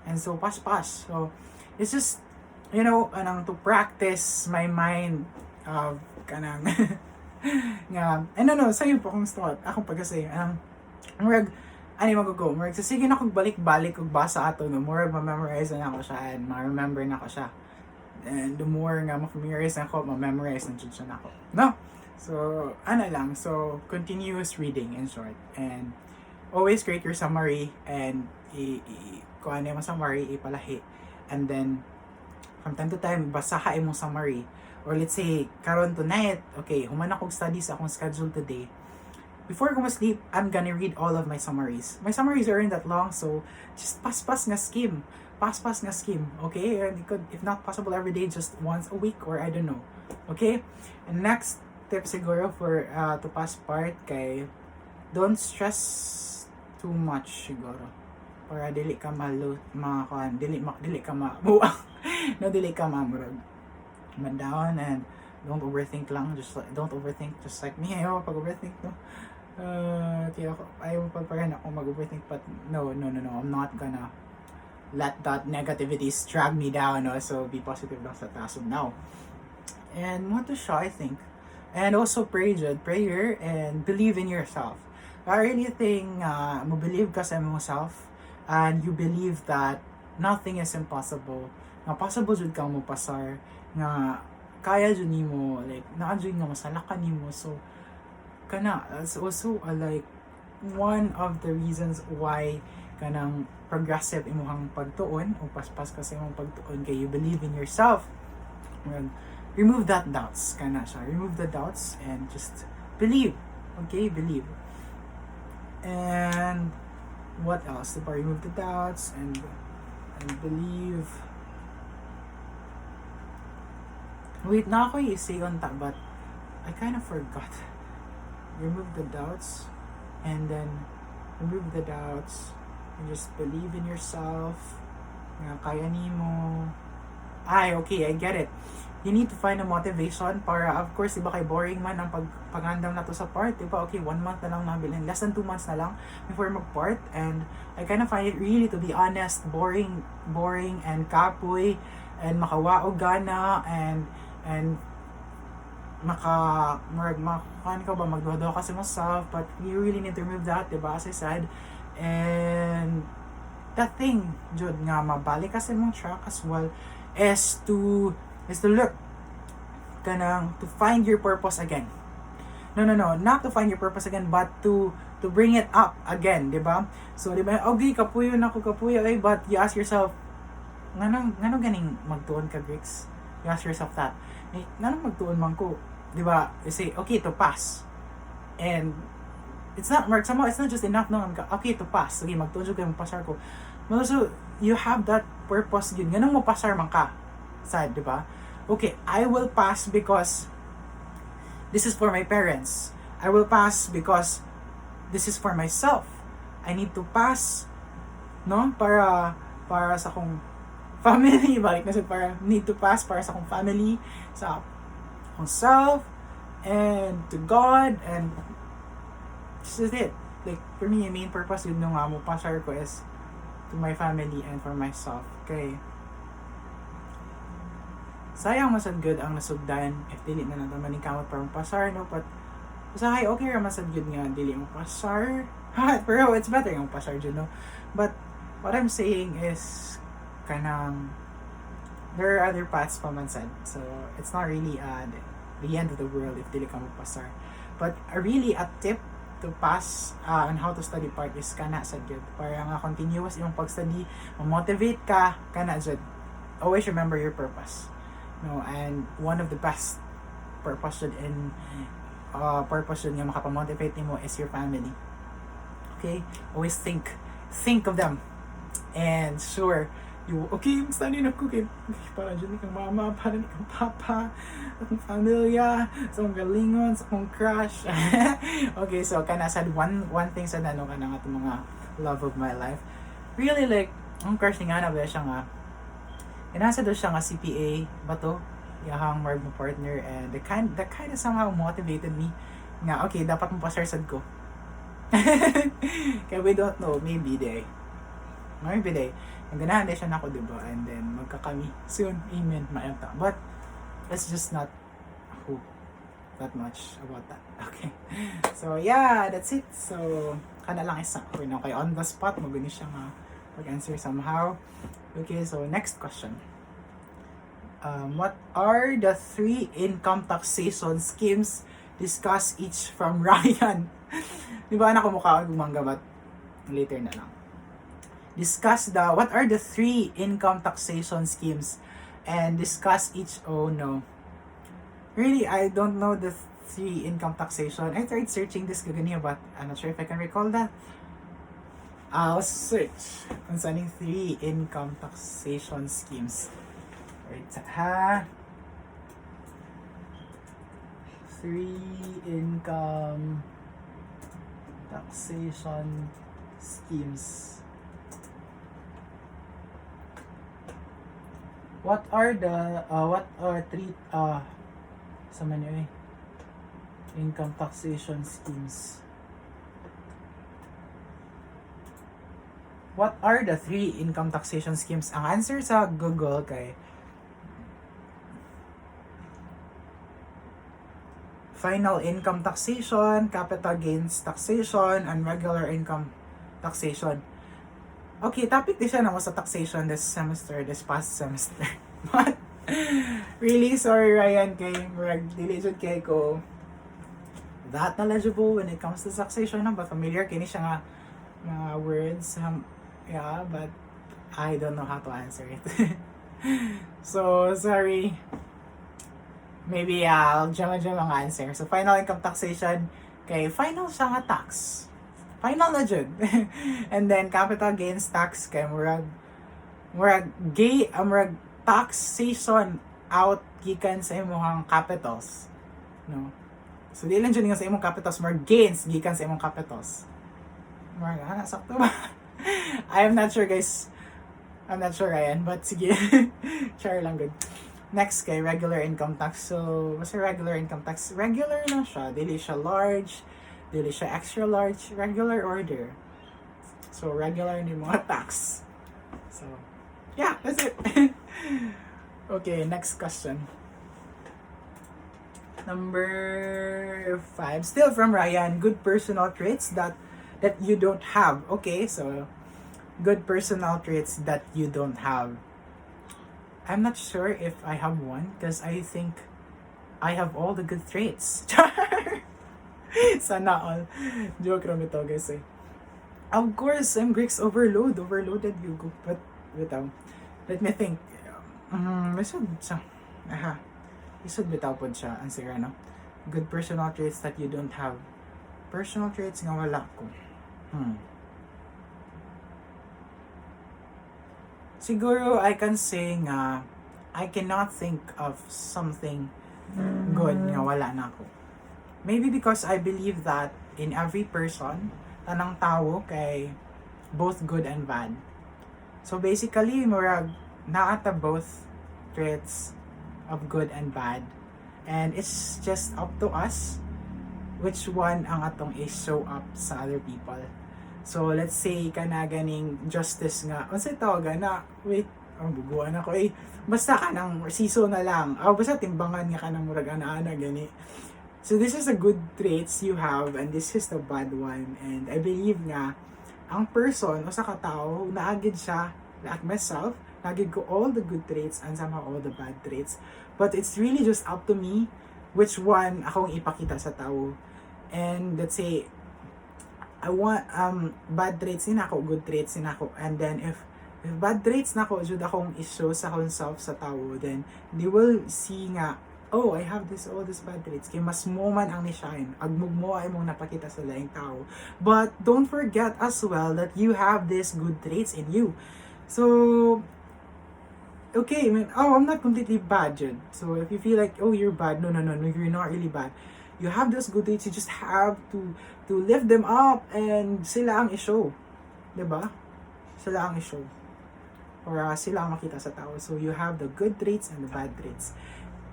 And so paspas. So it's just, anang to practice my mind of kanang nga, no, sayup akong thought. Ako pagkasay, murag, magugo, murag, sige na kong balik-balik kung basa ato, no, murag ma-memorize na ako siya, and ma-remember na ako siya. And the more nga ma-familiarize na ako, ma-memorize na siya na ako. No? So, lang, so, continuous reading in short. And, always create your summary, and kung ano yung summary, ipalahi. And then, from time to time, basaha yung summary. Or let's say, karon tonight, okay, human akong study sa akong schedule today. Before I go to sleep, I'm gonna read all of my summaries. My summaries aren't that long, so just pas-pas nga skim. Pas-pas nga skim, okay? And it could, if not possible every day, just once a week, or I don't know. Okay? And next tip siguro for to pass part kay don't stress too much siguro. Para dili ka dili ka mamurag down, and don't overthink lang, don't overthink just like me. Ayaw pag-overthink, no? Ayaw pagparan ako mag-overthink, but no, I'm not gonna let that negativity drag me down, no? So be positive lang sa taas of now. And what to show, I think. And also prayer and believe in yourself. I really think mo believe ka sa yourself, and you believe that nothing is impossible. Nga possible jud kang mo pasar, nga kaya jud nimo, like naa jud nga masalakan nimo. So kana, that's also like one of the reasons why kanang progressive imuhang pagtuon o paspas ka sa imong pagtuon kay you believe in yourself. And remove that doubts, kana siya. Remove the doubts and just believe. Okay, believe. And what else? Remove the doubts and believe. Wait, na ako i-say on that, but I kind of forgot. Remove the doubts, and then remove the doubts, and just believe in yourself. Nga kaya nimo. Okay, I get it. You need to find a motivation para, of course, diba kay boring man ang paghandam na to sa part, diba? Okay, 1 month na lang nabilin, less than 2 months na lang before mag-part, and I kind of find it really, to be honest, boring and kapoy, and makawaog gana, and makakuhan ka ba, magduha-duha ka sa myself, but you really need to remove that, diba, as I said. And that thing, jud nga mabalik ka sa mong track as well, is to look kanang to find your purpose again. No, not to find your purpose again, but to bring it up again, diba? So diba, okay, kapuyo, but you ask yourself, ngano ganing magtuon ka, Grix? You ask yourself that. Nanong magtuon man ko? Diba? You say, okay, to pass. And it's not just enough no, okay, to pass. Okay, magtuon jud kay pasar ko. But also, you have that purpose yun. Ganun mo pasar man ka. Sad, diba? Okay, I will pass because this is for my parents. I will pass because this is for myself. I need to pass, no? Para sa akong family, balik na sa para need to pass para sa akong family, sa akong self, and to God, and this is it. Like, for me, yung main purpose yun nung mo pasar ko is to my family and for myself. Okay. Sayang masad good ang nasugdan if dili na naman ni kamot para pasar, no? But usahay okay ra masad good nga dili mo pasar. Pero it's better yung pasar dyan, no? But what I'm saying is kanang there are other paths pa man sad. So it's not really the end of the world if dili ka mo pasar. But really a tip to pass on how to study part is kana sad gyud. Para nga continuous yung pag-study, ma-motivate ka kana sad. Always remember your purpose. No, and one of the best purpose in nga makapamotivate nimo is your family. Okay? Always think of them. And sure, okay, study na ko kay para dyan kang mama, para ni kang papa, akong pamilya, sa akong galingon, sa akong crush. Okay, so kana sad one thing sa nano kana nga mga love of my life. Really like, ang crush ni nga na ba siya nga inasa daw siya nga CPA ba to? Yahang work mo partner, and that kind of somehow motivated me nga okay, dapat mo pasarsad ko. Kaya we don't know, maybe day. Ang ganahan din siya na ako, diba? And then, magkakami soon. Amen. Maayata. But, let's just not hope that much about that. Okay. So, yeah, that's it. So, kana lang isa. Okay, no? Kaya on the spot, magani siya nga mag-answer somehow. Okay, so, next question. What are the 3 income taxation schemes discussed each from Ryan? Diba, anak ko mukha gumangga, but later na lang. Discuss what are the 3 income taxation schemes and discuss each. Oh no, really I don't know the 3 income taxation. I tried searching this kagani, but I'm not sure if I can recall that. I'll search concerning 3 income taxation schemes. Right, 3 income taxation schemes. What are 3 sa many income taxation schemes? What are the 3 income taxation schemes? Ang answer sa Google kay final income taxation, capital gains taxation, and regular income taxation. Okay, topic din siya naman sa taxation this past semester. But, really sorry Ryan, kay diligent kay ko that knowledgeable when it comes to taxation, but familiar kini siya nga mga words. Yeah, but I don't know how to answer it. So, sorry. Maybe I'll jama ang answer. So, final income taxation, kay final siya nga tax. Final na jud. And then capital gains tax kay murag taxation out gikan sa imong capitals. No. So di lang jud nga sa imong capitals, murag gains gikan sa imong capitals. Murag sakto ba? I am not sure guys. I'm not sure Ryan, but sige. Share lang good. Next kay regular income tax. So, basta regular income tax, regular na siya, dili siya large, dili siya extra large, regular order. So, regular ni mga tax. So, yeah, that's it. Okay, next question. Number 5, still from Ryan. Good personal traits that you don't have. Okay, so, good personal traits that you don't have. I'm not sure if I have one because I think I have all the good traits. Sana all. Joke lang ito guys eh. Of course, I'm Greeks overloaded you go. But, let me think. Aha. Isod bitaw pod siya ang sira, no? Good personal traits that you don't have. Personal traits nga wala ko. Siguro I can say nga I cannot think of something good nga wala na ako. Maybe because I believe that in every person, tanang tao kay both good and bad. So basically, murag naata both traits of good and bad. And it's just up to us which one ang atong i-show up sa other people. So let's say kana ganing justice nga. Unsay tawagan na wait, ang buguan ako basta ka nang siso na lang. Basta timbangan nga ka nang murag ana-ana gani. So this is a good traits you have and this is the bad one. And I believe nga ang person o sa katao naagid siya like myself, naagid ko all the good traits and somehow all the bad traits. But it's really just up to me which one akong ipakita sa tao. And let's say I want bad traits din ako, good traits din ako. And then if bad traits na ako, jud akong i-show sa akong self sa tao, then they will see nga, oh, I have all these bad traits. Kaya mas mo man ang ni-shine. Agmug mo ay mong napakita sa laing tao. But don't forget as well that you have these good traits in you. So, okay, man, I'm not completely bad, Jud. So if you feel like, oh, you're bad, no, you're not really bad. You have those good traits, you just have to lift them up and sila ang i-show. Diba? Sila ang i-show. Or sila ang makita sa tao. So you have the good traits and the bad traits.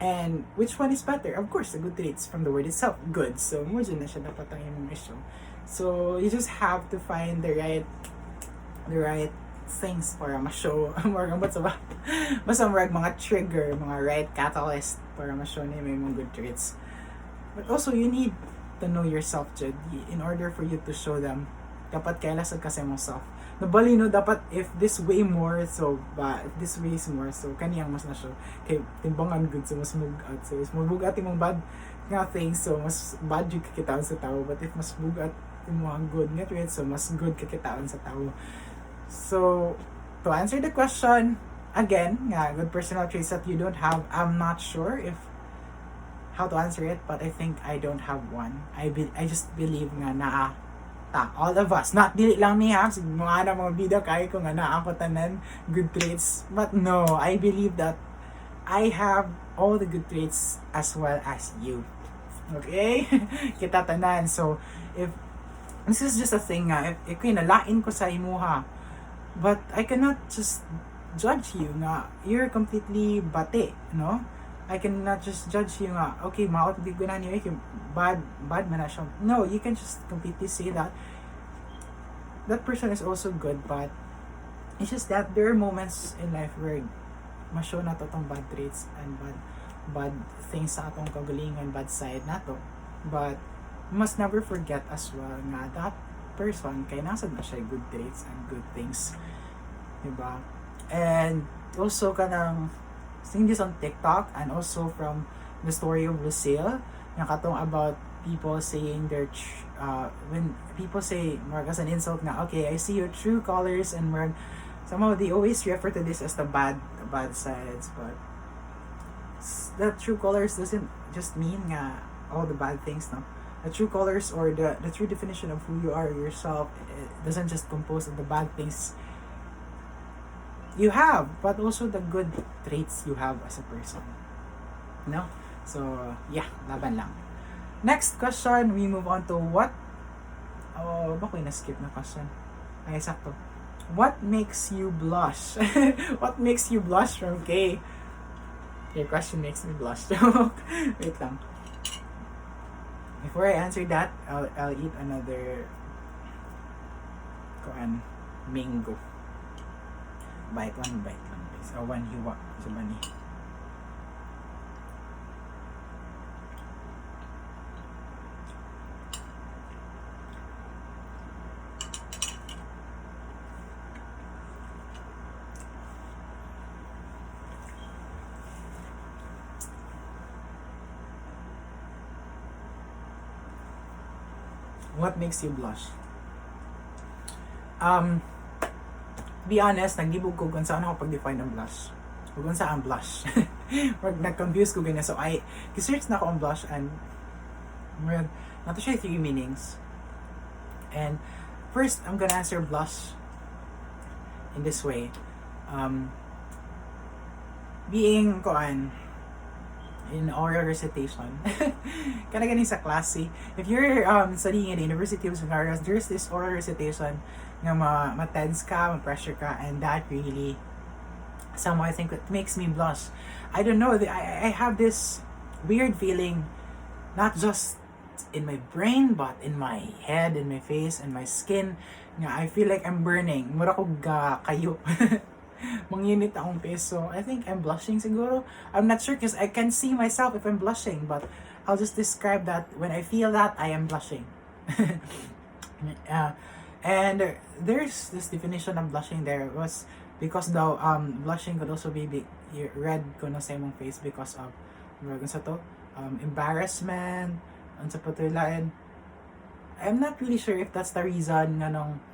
And which one is better? Of course, the good traits from the word itself, good. So mo dyan na siya dapat ang imong i-show. So you just have to find the right things para ma-show. Basta mga trigger, mga right catalyst para ma-show na yung mga good traits. But also, you need to know yourself, Jud. In order for you to show them, dapat kailasad kasi mong self. Nabali, no? Dapat, if this way more, so, if this way is more, so, kaniyang mas na-show. Kay, timbangan good, so, mas mugat. So, mas mugat yung bad nga things, so, mas bad yung kakitaan sa tao. But if mas mugat yung mga good nga traits, so, mas good kakitaan sa tao. So, to answer the question, again, nga, good personal traits that you don't have, I'm not sure if how to answer it, but I think I don't have one. I just believe nga na all of us, not dili lang me ha, mga bida kaya ko nga na ako tanan good traits, but no, I believe that I have all the good traits as well as you. Okay? Kita tanan. So if this is just a thing nga, if kinalain ko sa imuha, but I cannot just judge you nga you're completely bate, no? I cannot just judge you nga, okay, maot big ko na niyo, bad man na siya. No, you can just completely say that that person is also good, but it's just that there are moments in life where ma-show na to tong bad traits and bad things sa atong kagalingan, bad side na to. But you must never forget as well nga that person kay nasad na siya good traits and good things, diba? And also kanang seeing this on TikTok and also from the story of Lucille, yung katong about people saying when people say marag as an insult na, okay, I see your true colors, and marag somehow they always refer to this as the bad sides, but the true colors doesn't just mean nga all the bad things, no? The true colors or the true definition of who you are yourself, it doesn't just compose of the bad things you have, but also the good traits you have as a person. No? So, yeah, laban lang. Next question, we move on to what? Oh, baka na-skip na question. Ay, sakto. What makes you blush? What makes you blush from Kaye? Your question makes me blush. Wait lang. Before I answer that, I'll eat another mango. Bite lang guys. One hiwa sa bani. What makes you blush? Be honest, naglibog ko kung saan ako pag-define ng blush. Kung saan ang blush. Wag nag-confuse ko ganyan. So I search na ako on blush and not to share 3 meanings. And first, I'm gonna answer blush in this way. Being in oral recitation. Kana ganing sa klase. If you're studying in the University of Sagaras, there's this oral recitation na ma-tense ka, ma-pressure ka, and that really somehow I think it makes me blush. I don't know, I have this weird feeling, not just in my brain, but in my head, in my face, and my skin. Nga, I feel like I'm burning. Mura ko kayo. Manginit akong face. So, I think I'm blushing siguro. I'm not sure because I can see myself if I'm blushing, but I'll just describe that when I feel that I am blushing. And there's this definition of blushing there was because daw blushing could also be red ko na sa imong face because of embarrassment and sa patulaan. I'm not really sure if that's the reason nga nung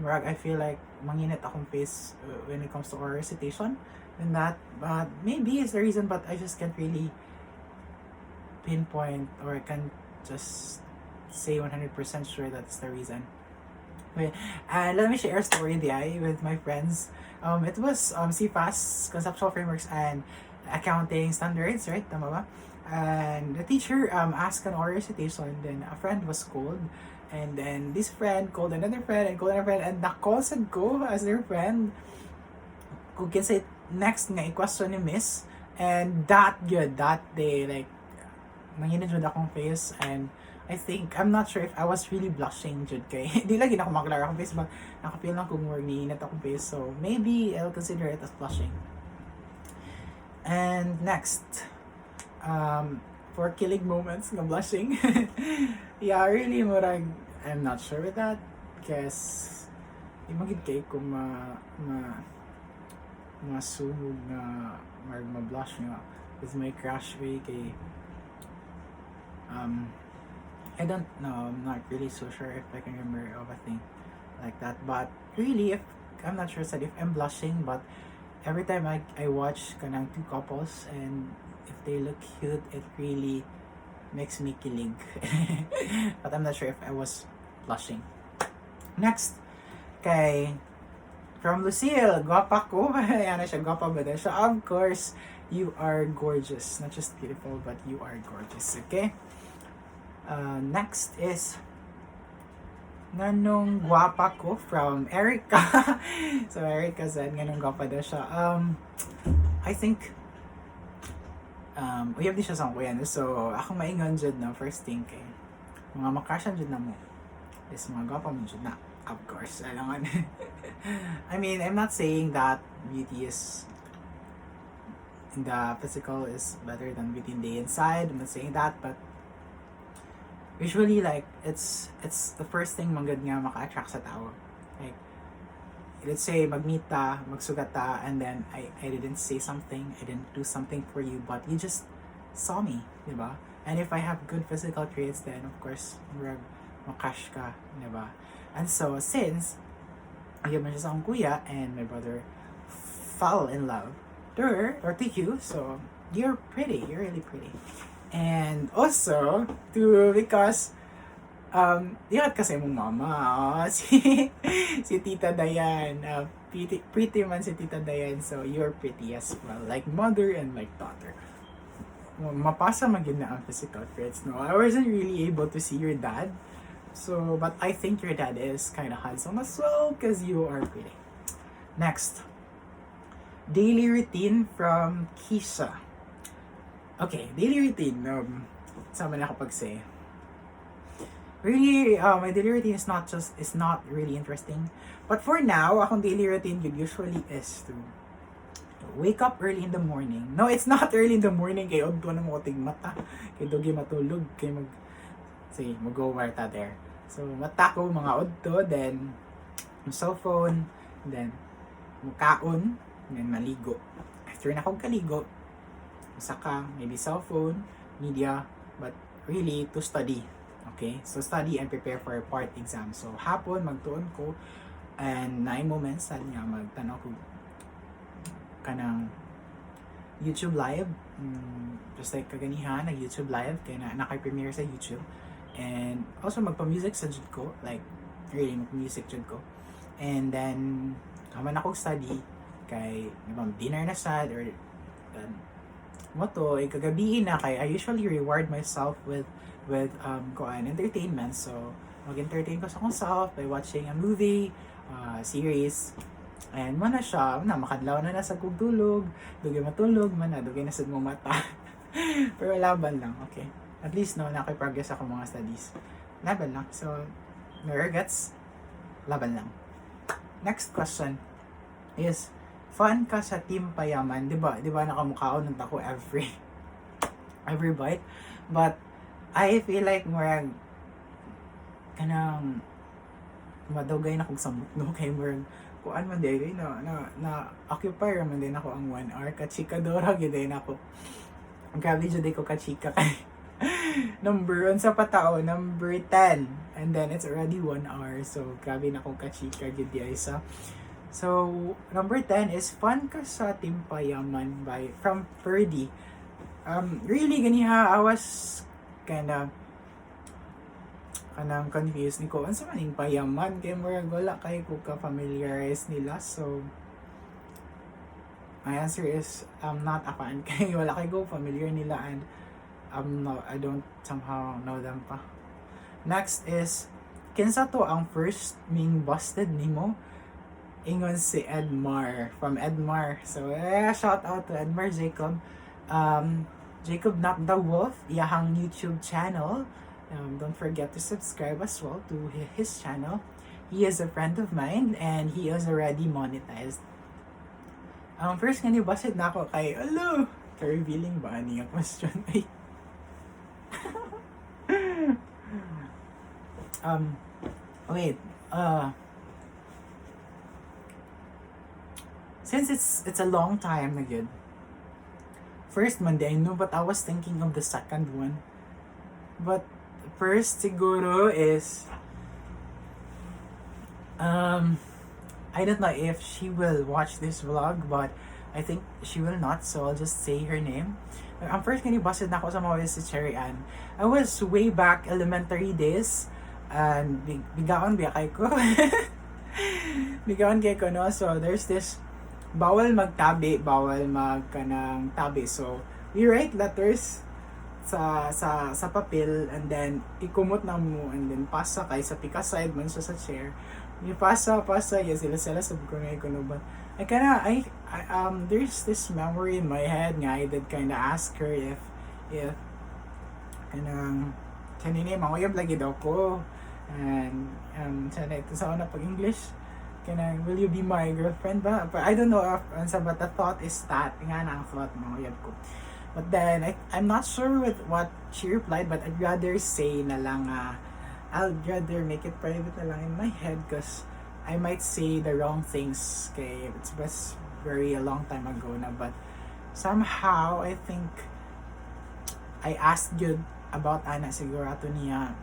I feel like manginit akong face when it comes to oral recitation and that, but maybe it's the reason, but I just can't really pinpoint or I can't just say 100% sure that's the reason. Okay, let me share a story with my friends. It was CFAS, Conceptual Frameworks and Accounting Standards, right? Tama ba? And the teacher asked an oral recitation, then a friend was called, and then this friend called another friend and called another friend, and na-called ko as their friend kung kinsa next nga i-question ni Miss. And that day, like, manginit jud akong face, and I think, I'm not sure if I was really blushing jud kay di lagi na ako maklar akong face, but nakapil lang kung more ninit akong face, so maybe I'll consider it as blushing. And next, for kilig moments ng blushing. Yeah, really, I'm not sure with that because di magid kay kung masumog na ma-blush nga with my crush way kay I don't know, I'm not really so sure if I can remember of a thing like that, but really, if I'm not sure if I'm blushing, but every time I watch kanang two couples and if they look cute, it really makes me kilig. But I'm not sure if I was blushing. Next, kay from Lucille, Gwapa ko. Ayan na siya, Gwapa ba din siya? Of course, you are gorgeous. Not just beautiful, but you are gorgeous. Okay? Next is Nganung Gwapa ko from Erika. So Erika said Nganung Gwapa daw siya. I think uyab di siya sa kuya. So ako maingon jud na first thing kay mga makrashan jud na mo. Is mga gwapa mo jud na. Of course, alangan. I mean, I'm not saying that beauty is in the physical is better than beauty in the inside. I'm not saying that, but usually, like, it's the first thing manggad nga maka-attract sa tao. Like, let's say, magmeet ta, magsugat ta, and then I didn't say something, I didn't do something for you, but you just saw me, diba? And if I have good physical traits, then of course, makash ka, diba? And so, since ayun man siya sa akong kuya, and my brother fell in love to her, or to you, so, you're pretty, you're really pretty. And also, because diyan kasi mong mama, si Tita Dayan, pretty man si Tita Dayan, so you're pretty as well, like mother and like daughter. Mapasa magin na ang physical traits, no? I wasn't really able to see your dad, so, but I think your dad is kind of handsome as well, because you are pretty. Next, daily routine from Kesha. Okay, daily routine. Sama na ako pag-say. Really, my daily routine is not really interesting. But for now, akong daily routine usually is to wake up early in the morning. No, it's not early in the morning. Kaya odto na mo ting mata. Kaya dogi matulog. Kaya mag-go where ta there. So, mata ko mga odto, then yung cellphone, then mukaon, then maligo. After na akong kaligo, saka maybe cellphone, media, but really to study. Okay? So study and prepare for a part exam. So hapon magtuon ko and 9 moments sad nga magtanaw ko kanang YouTube live. Just like kaganihan, nag-YouTube live, kaya naka-premiere sa YouTube. And also magpa-music sa jud ko, like really magpa-music jud ko. And then kaman ako study kay dinner na sad or moto kagabi na kay I usually reward myself with entertainment. So mag-entertain ko sa akong self by watching a movie, series. And man na siya, makadlaw na sa kugtulog, dugay matulog, dugay na sa mong mata. Pero laban lang, okay. At least nakay-progress ako mga studies. Laban lang. So, no regrets, laban lang. Next question is, fun ka sa team payaman? Diba nakamukhaon ng tako every bite? But, I feel like murag kanang madugay na kong samot no kay murag kuan man day na occupy man din ako ang 1 hour kachikadora gid din ako. Ang grabe jud ko kachika kay number 1 sa patao, number 10, and then it's already 1 hour, so grabe na akong kachika gid di isa. So number 10 is fun ka sa team payaman from fherde. Really ganiha, I was kinda kanang confused ni ko unsa man ning payaman kay murag wala kay ko ka familiarize nila. So my answer is I'm not a fan kay wala kay ko familiar nila, and I don't somehow know them pa. Next is kinsa to ang first ming busted nimo? Ingon si Edmar, from Edmar. So shout out to Edmar Jacob. Jacob Not the Wolf, iyahang YouTube channel. Don't forget to subscribe as well to his channel. He is a friend of mine and he is already monetized. First nga nibasid na ako kay, ka-revealing ba niya question? Wait, since it's a long time na good. First Monday, I know, but I was thinking of the second one. But first siguro is I don't know if she will watch this vlog, but I think she will not, so I'll just say her name. Ang first nga nibasted na ako sa mga si Cherry Ann. I was way back elementary days, and bigaon kay ko. Bigaon kay ko, no? So there's this bawal magtabi, bawal magkanang tabi. So we write letters sa papel, and then ikumot na mo, and then pasa kay sa pika side man siya sa chair. Yung pasa yes, sila sa kuno ba. There's this memory in my head nga I did kinda ask her if kanang kanini manguyab lagi daw ko, and sana ito sa una pag English kanang will you be my girlfriend ba, but I don't know if but the thought is that nga na ang thought manguyab ko. But then, I'm not sure with what she replied, but I'd rather say na lang, I'd rather make it private na lang in my head, because I might say the wrong things, kay it was very a long time ago na, but somehow, I think, I asked Jude about Ana sigurato niya.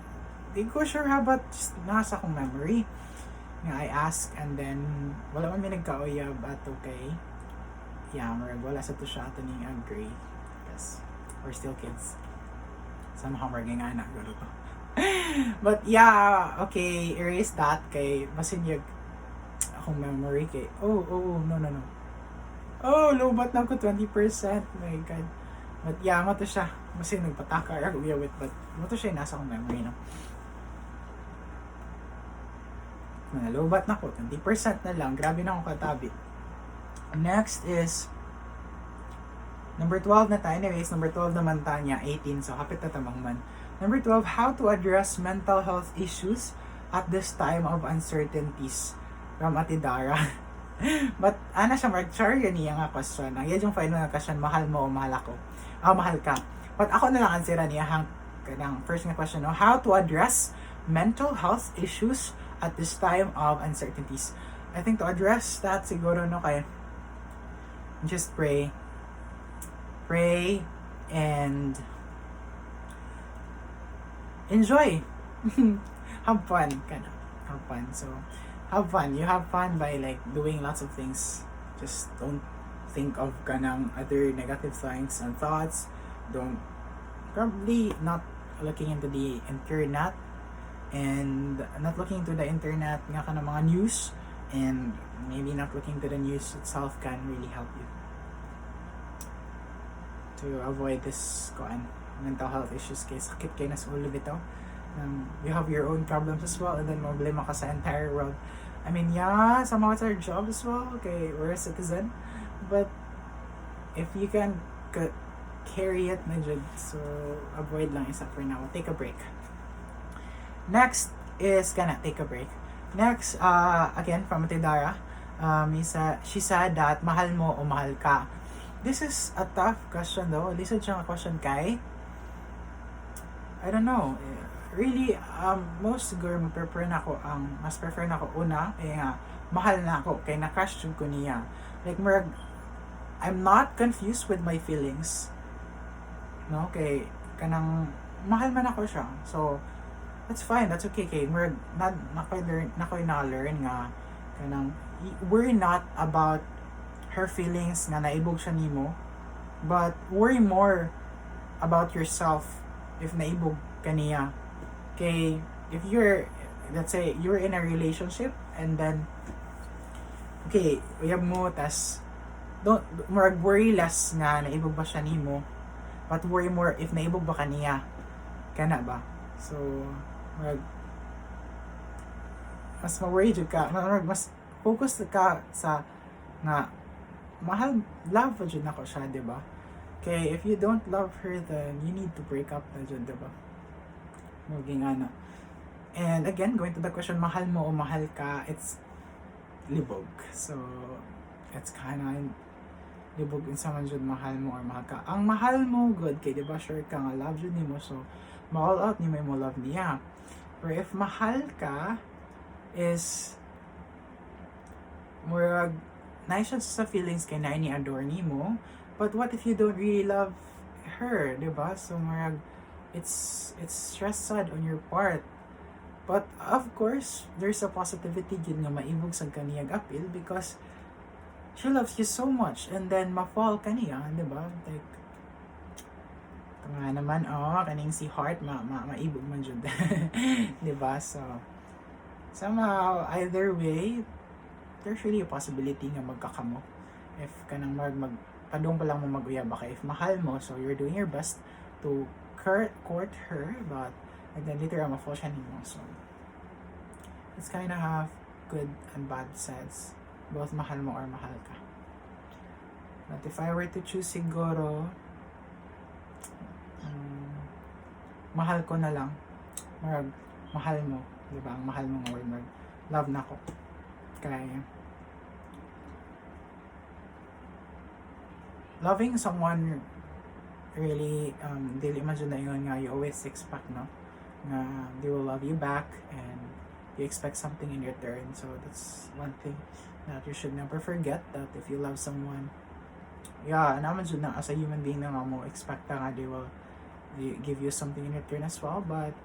Di ko sure how, but just nasa akong memory. Nga I asked, and then, wala man may nagkauyab ato kay, wala sa to siya ato ni agree. We're still kids. Somehow we're getting anak garo to. But yeah, okay, erase that kay masinyag akong memory kay no. Lobat na ko 20%. My god. But yeah, mato siya. Masin nagpataka ako with, but mato siya nasa akong memory no. Lobat na ko 20% na lang. Grabe na akong katabi. Next is number 12 na tayo. Anyways, number 12 naman tayo niya, 18. So, hapit na tamang man. Number 12, how to address mental health issues at this time of uncertainties. From Ate Dara. But, ana siya, Char, yan niya nga question. Ang yan yung final na question, Mahalmoomahalka. Mahalka. But ako na lang answera niya, kanang first nga question, no? How to address mental health issues at this time of uncertainties. I think to address that, siguro, no, kaya just pray and enjoy. Have fun. So have fun. You have fun by like doing lots of things. Just don't think of kanang other negative things and thoughts. Don't probably not looking into the internet, and not looking into the internet nga ka ng mga news, and maybe not looking to the news itself can really help you to avoid this mental health issues kay sakit kay nas ulo bitaw. You have your own problems as well, and then problema ka sa entire world. I mean, yeah, somehow it's our job as well. Okay, we're a citizen, but if you can carry it, medyo, so avoid lang isa for now. Take a break. Next is take a break. Next, again from Dara, she said that mahal mo o mahal ka. This is a tough question though. Listen siya nga question kay, I don't know. Really, most siguro mas prefer na ako una, mahal na ako, kay na-crush ko niya. Like, I'm not confused with my feelings. No? Kay, kanang, mahal man ako siya. So, that's fine, that's okay. Kay, nakoy na-learn nga, kanang, worry not about her feelings nga naibog siya nimo, but worry more about yourself if naibog ka niya. Okay, if let's say, you're in a relationship, and then, okay, uyab mo, tas, don't, worry less nga naibog ba siya nimo, but worry more if naibog ba ka niya. Kana ba? So, mas ma-worry jud ka, mas focus ka sa, nga, love jud nako siya, diba? Okay, if you don't love her, then you need to break up na jud, diba? Maging ano. And again, going to the question, mahal mo o mahal ka, it's libog. So, it's kinda libog unsa man jud mahal mo or mahal ka. Ang mahal mo, good kay, diba, sure ka nga love jud nimo, so ma-all out ni mo love niya. Pero if mahal ka, is murag nice sa feelings kay na ni-adore nimo, but what if you don't really love her, diba? So murag it's sad on your part. But of course, there's a possibility yun nga maibog sa kaniyag appeal because she loves you so much, and then ma-fall kaniya, diba? Like, ito nga naman, kaning si heart, maibog man dyan. Diba? So, somehow, either way, there's really a possibility nga magkakamo. If kanang padung pa lang mo mag-uyab ka, if mahal mo, so you're doing your best to court her, but and then later ma-fall siya nimo. So, it's kind of have good and bad sides. Both mahal mo or mahal ka. But if I were to choose siguro, mahal ko na lang. Mahal mo. Diba? Ang mahal mo nga word. Love na ko. Kaya, loving someone really, dili imagine na yun nga, you always expect, no? Na they will love you back and you expect something in return. So that's one thing that you should never forget, that if you love someone, naman dyan na as a human being na nga mo expect nga they will give you something in return as well. But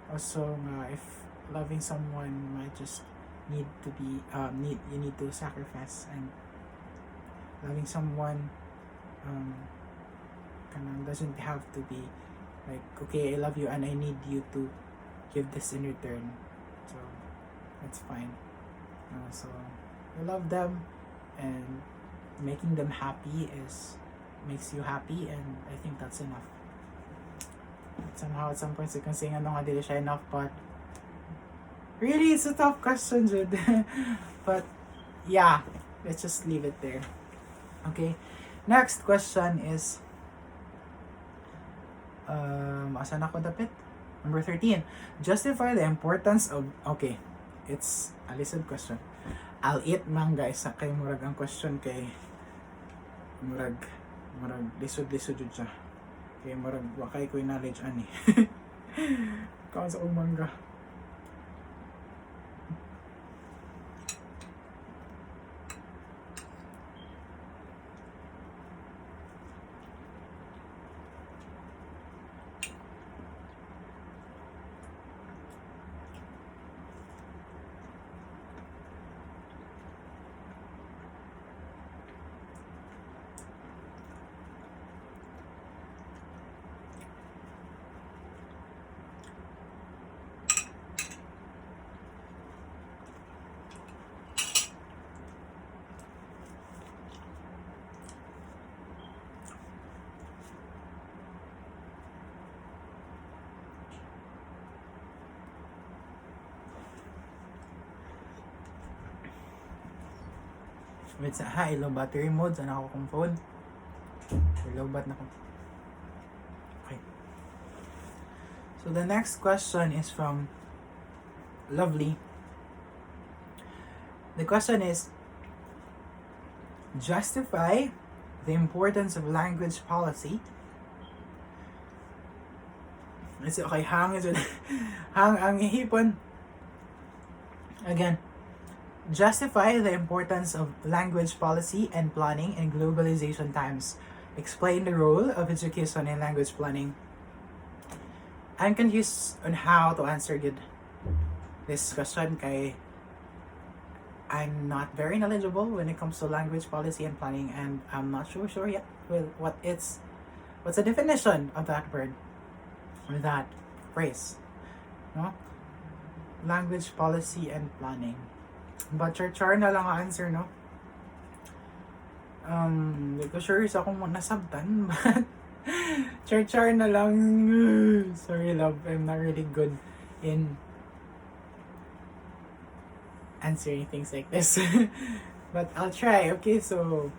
also if loving someone might just need to be you need to sacrifice, and loving someone doesn't have to be like, okay, I love you and I need you to give this in return. So that's fine. So you love them, and making them happy makes you happy, and I think that's enough. But somehow at some point you can say nga nga dili siya enough, but really it's a tough question, Jude. But yeah, let's just leave it there. Okay, next question is asan ako dapit? Number 13. Justify the importance of, okay, it's a listed question. I'll eat man, guys. Kay murag ang question kay murag lisod-lisod jud siya. Kay murag wakay ko knowledge ani. Kaon sa mangga. Wait sa low battery mode. Sana ako kong phone. Low bat na ko. Okay. So the next question is from Lovely. The question is, justify the importance of language policy. It's okay, hang is hang ang ihipon. Again, justify the importance of language policy and planning in globalization times. Explain the role of education in language planning. I'm confused on how to answer this question kay I'm not very knowledgeable when it comes to language policy and planning, and I'm not sure yet what's the definition of that word or that phrase. No? Language policy and planning. But char na lang ang answer, no? Hindi ko sure sa kung nasabtan, but char na lang. Sorry love, I'm not really good in answering things like this. But I'll try. Okay, so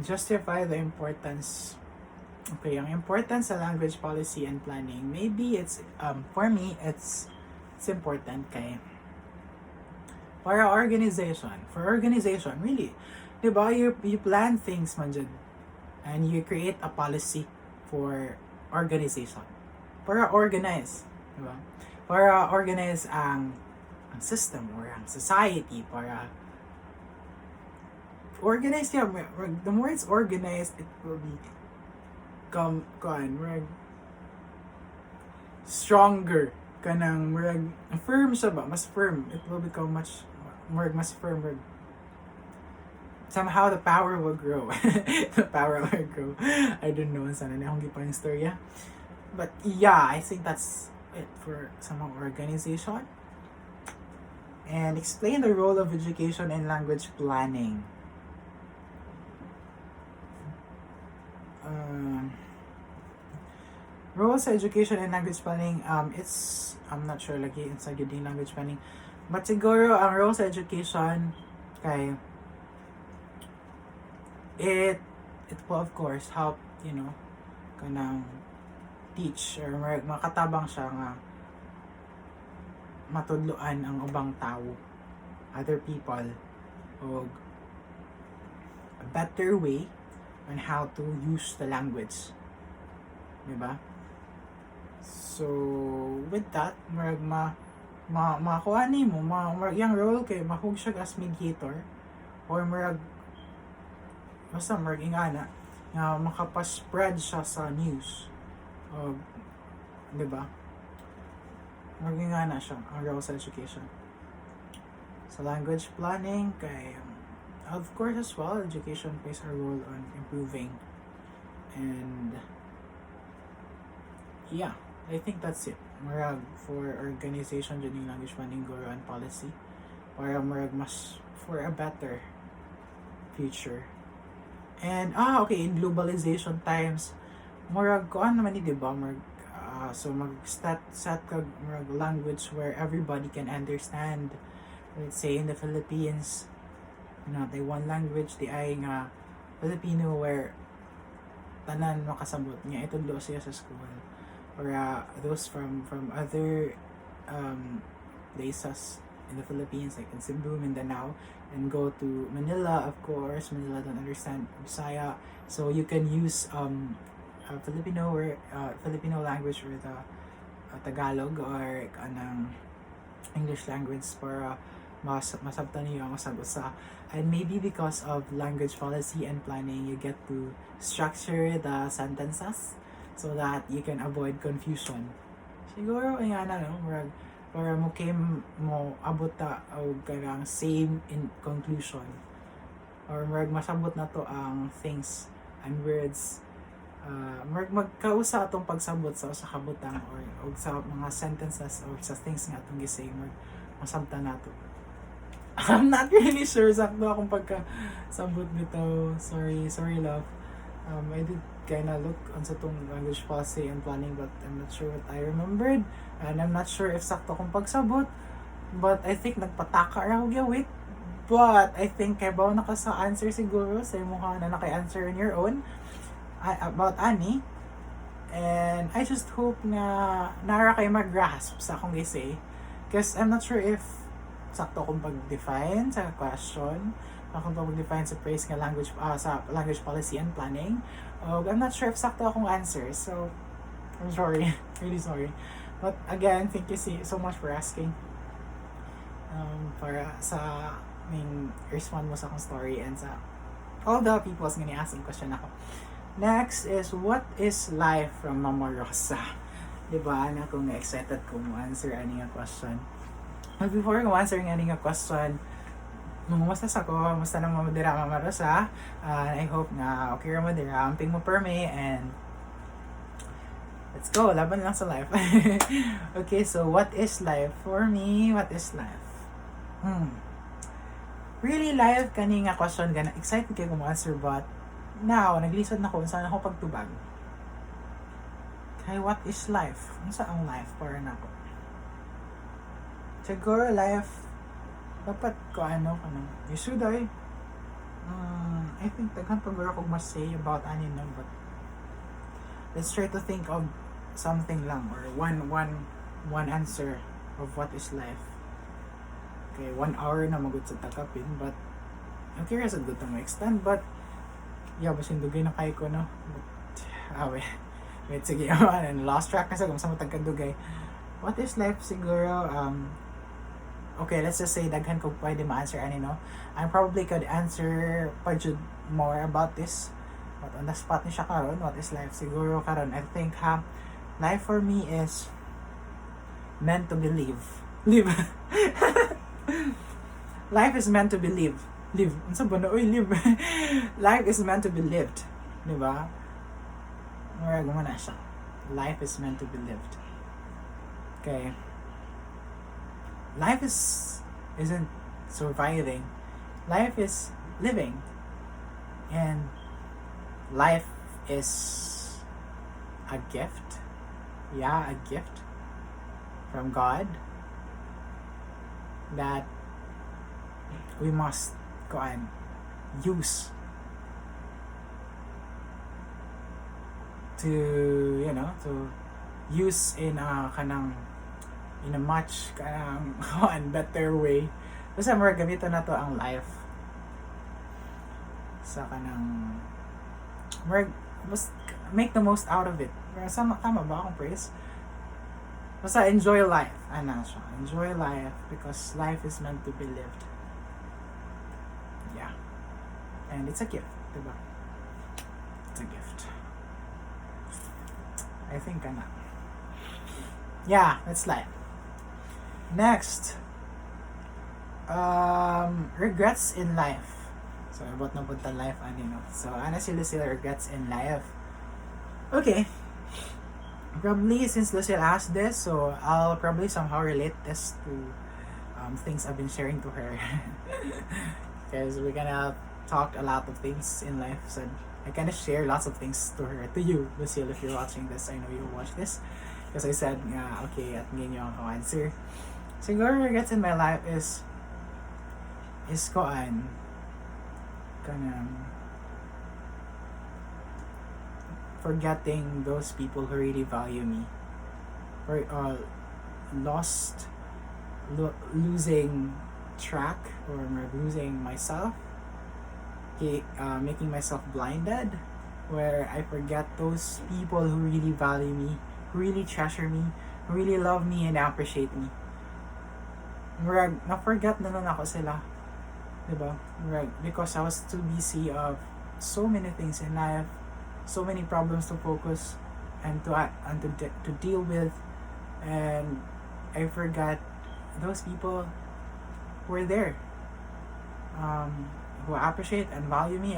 justify the importance. Okay, ang importance sa language policy and planning. Maybe it's for me it's important kay for organization really. Diba, you plan things man dyan, and you create a policy for organization. Para organize, diba? Para organize ang system or ang society, para organized. Yeah, the more it's organized, it will be stronger kanang firm siya ba, mas firm. It will become much more mas firm. Somehow the power will grow. The power will grow. I don't know, sana na akong gipang istorya. But yeah, I think that's it for some organization. And explain the role of education in language planning. Role sa education and language planning, I'm not sure lagi inside yung language planning. But siguro, ang role sa education, kay, it will of course help, kanang teach or makatabang siya nga matudloan ang ubang tao, other people, o a better way on how to use the language, diba? So with that, makuha ni mo yung role kay mahug siya as mediator, or basta ingana nga makapaspread siya sa news, o diba? Magingana siya ang role sa education. Sa language planning, kay of course as well, education plays a role on improving. And yeah, I think that's it. Marag for organization dyan yung language planning, guru and policy, para marag mas for a better future. And okay, in globalization times, marag kuan naman ni, diba, so set kag language where everybody can understand. Let's say in the Philippines, they one language, di ay nga Filipino, where tanan makasabot nga itudlo siya sa school, or those from other places in the Philippines, like in Cebu, Mindanao, and go to Manila. Of course, Manila don't understand Bisaya, so you can use Filipino or Filipino language, or the Tagalog or kanang English language, para masabtan niyo ang sagot. And maybe because of language policy and planning, you get to structure the sentences so that you can avoid confusion. Siguro ay para mo abot ta og kanang same in conclusion, or masabot na to ang things and words. Magkausa atong pagsabot sa kabutang, or sa mga sentences or sa things nga atong gisay, masabtan nato. I'm not really sure sakto akong pagkasabot nito. Sorry love. I did kinda look on sa tong language policy and planning, but I'm not sure what I remembered, and I'm not sure if sakto akong pagsabot, but I think nagpataka ra og yawit. But, I think kabaw na ka sa answer siguro. Sa mukha na naka-answer on your own. About ani. And I just hope na nara kayo mag-grasp sa akong say. Because I'm not sure if sakto akong pag-define sa question. Akong pag-define sa praise nga language, sa language policy and planning. I'm not sure if sakto akong answer. So, I'm sorry. Really sorry. But again, thank you so much for asking. Para sa respond mo sa akong story and sa all the people's nga ni-asking question ako. Next is, what is life from Mama Rosa? Diba, na kung na-excited kung answer ani nga question. But before ko answer nga ani nga question, masas ako, musta na mo dira Mama Rosa. I hope na okay ra mo dira, amping mo perme, and let's go, laban lang sa life. Okay, so what is life? For me, what is life? Really life kani nga question, gana excited kayo kung answer, but now, naglisod na ko, saan ako pagtubag. Kaya what is life? Ano sa ang life para na ako? Siguro life, dapat ko isuday. I think daghan paguro ko mas say about anin no, but let's try to think of something lang, or one answer of what is life. Okay, 1 hour na magud sa takapin, but I'm curious at good to extend, but yeah, basin dugay na kay ko, no? Wait, sige, lost track na sa kung saan matagkadugay. What is life siguro? Okay, let's just say daghan ko pwede ma-answer ani, no? I probably could answer pa jud more about this, but on the spot ni siya karon, what is life siguro karon? I think life for me is meant to be live. Life is meant to be live. Unsa ba na live? Life is meant to be lived, di ba? Gumana siya. Life is meant to be lived. Okay. Life isn't surviving. Life is living. And life is a gift. Yeah, a gift from God that we must go and use to use in a much better way. Basta more gamiton na to ang life sa must make the most out of it. Tama ba akong praise? Basta enjoy life. Enjoy life, because life is meant to be lived. Yeah. And it's a gift, diba? It's a gift. I think yeah, that's life. Next, regrets in life. So, about na punta life, So, si Lucille, regrets in life. Okay. Probably, since Lucille asked this, so I'll probably somehow relate this to things I've been sharing to her. Because we're gonna talk a lot of things in life, so I kind of share lots of things to her, to you, Lucille, if you're watching this. I know you'll watch this, because I said, okay, at ngayon yung ako answer. Siguro regrets in my life is forgetting those people who really value me, or losing track, or losing myself, making myself blinded, where I forget those people who really value me, who really treasure me, who really love me and appreciate me. Na-forget na ako sila, diba? Because I was too busy of so many things in life, so many problems to focus and to deal with, and I forgot those people who were there, who appreciate and value me.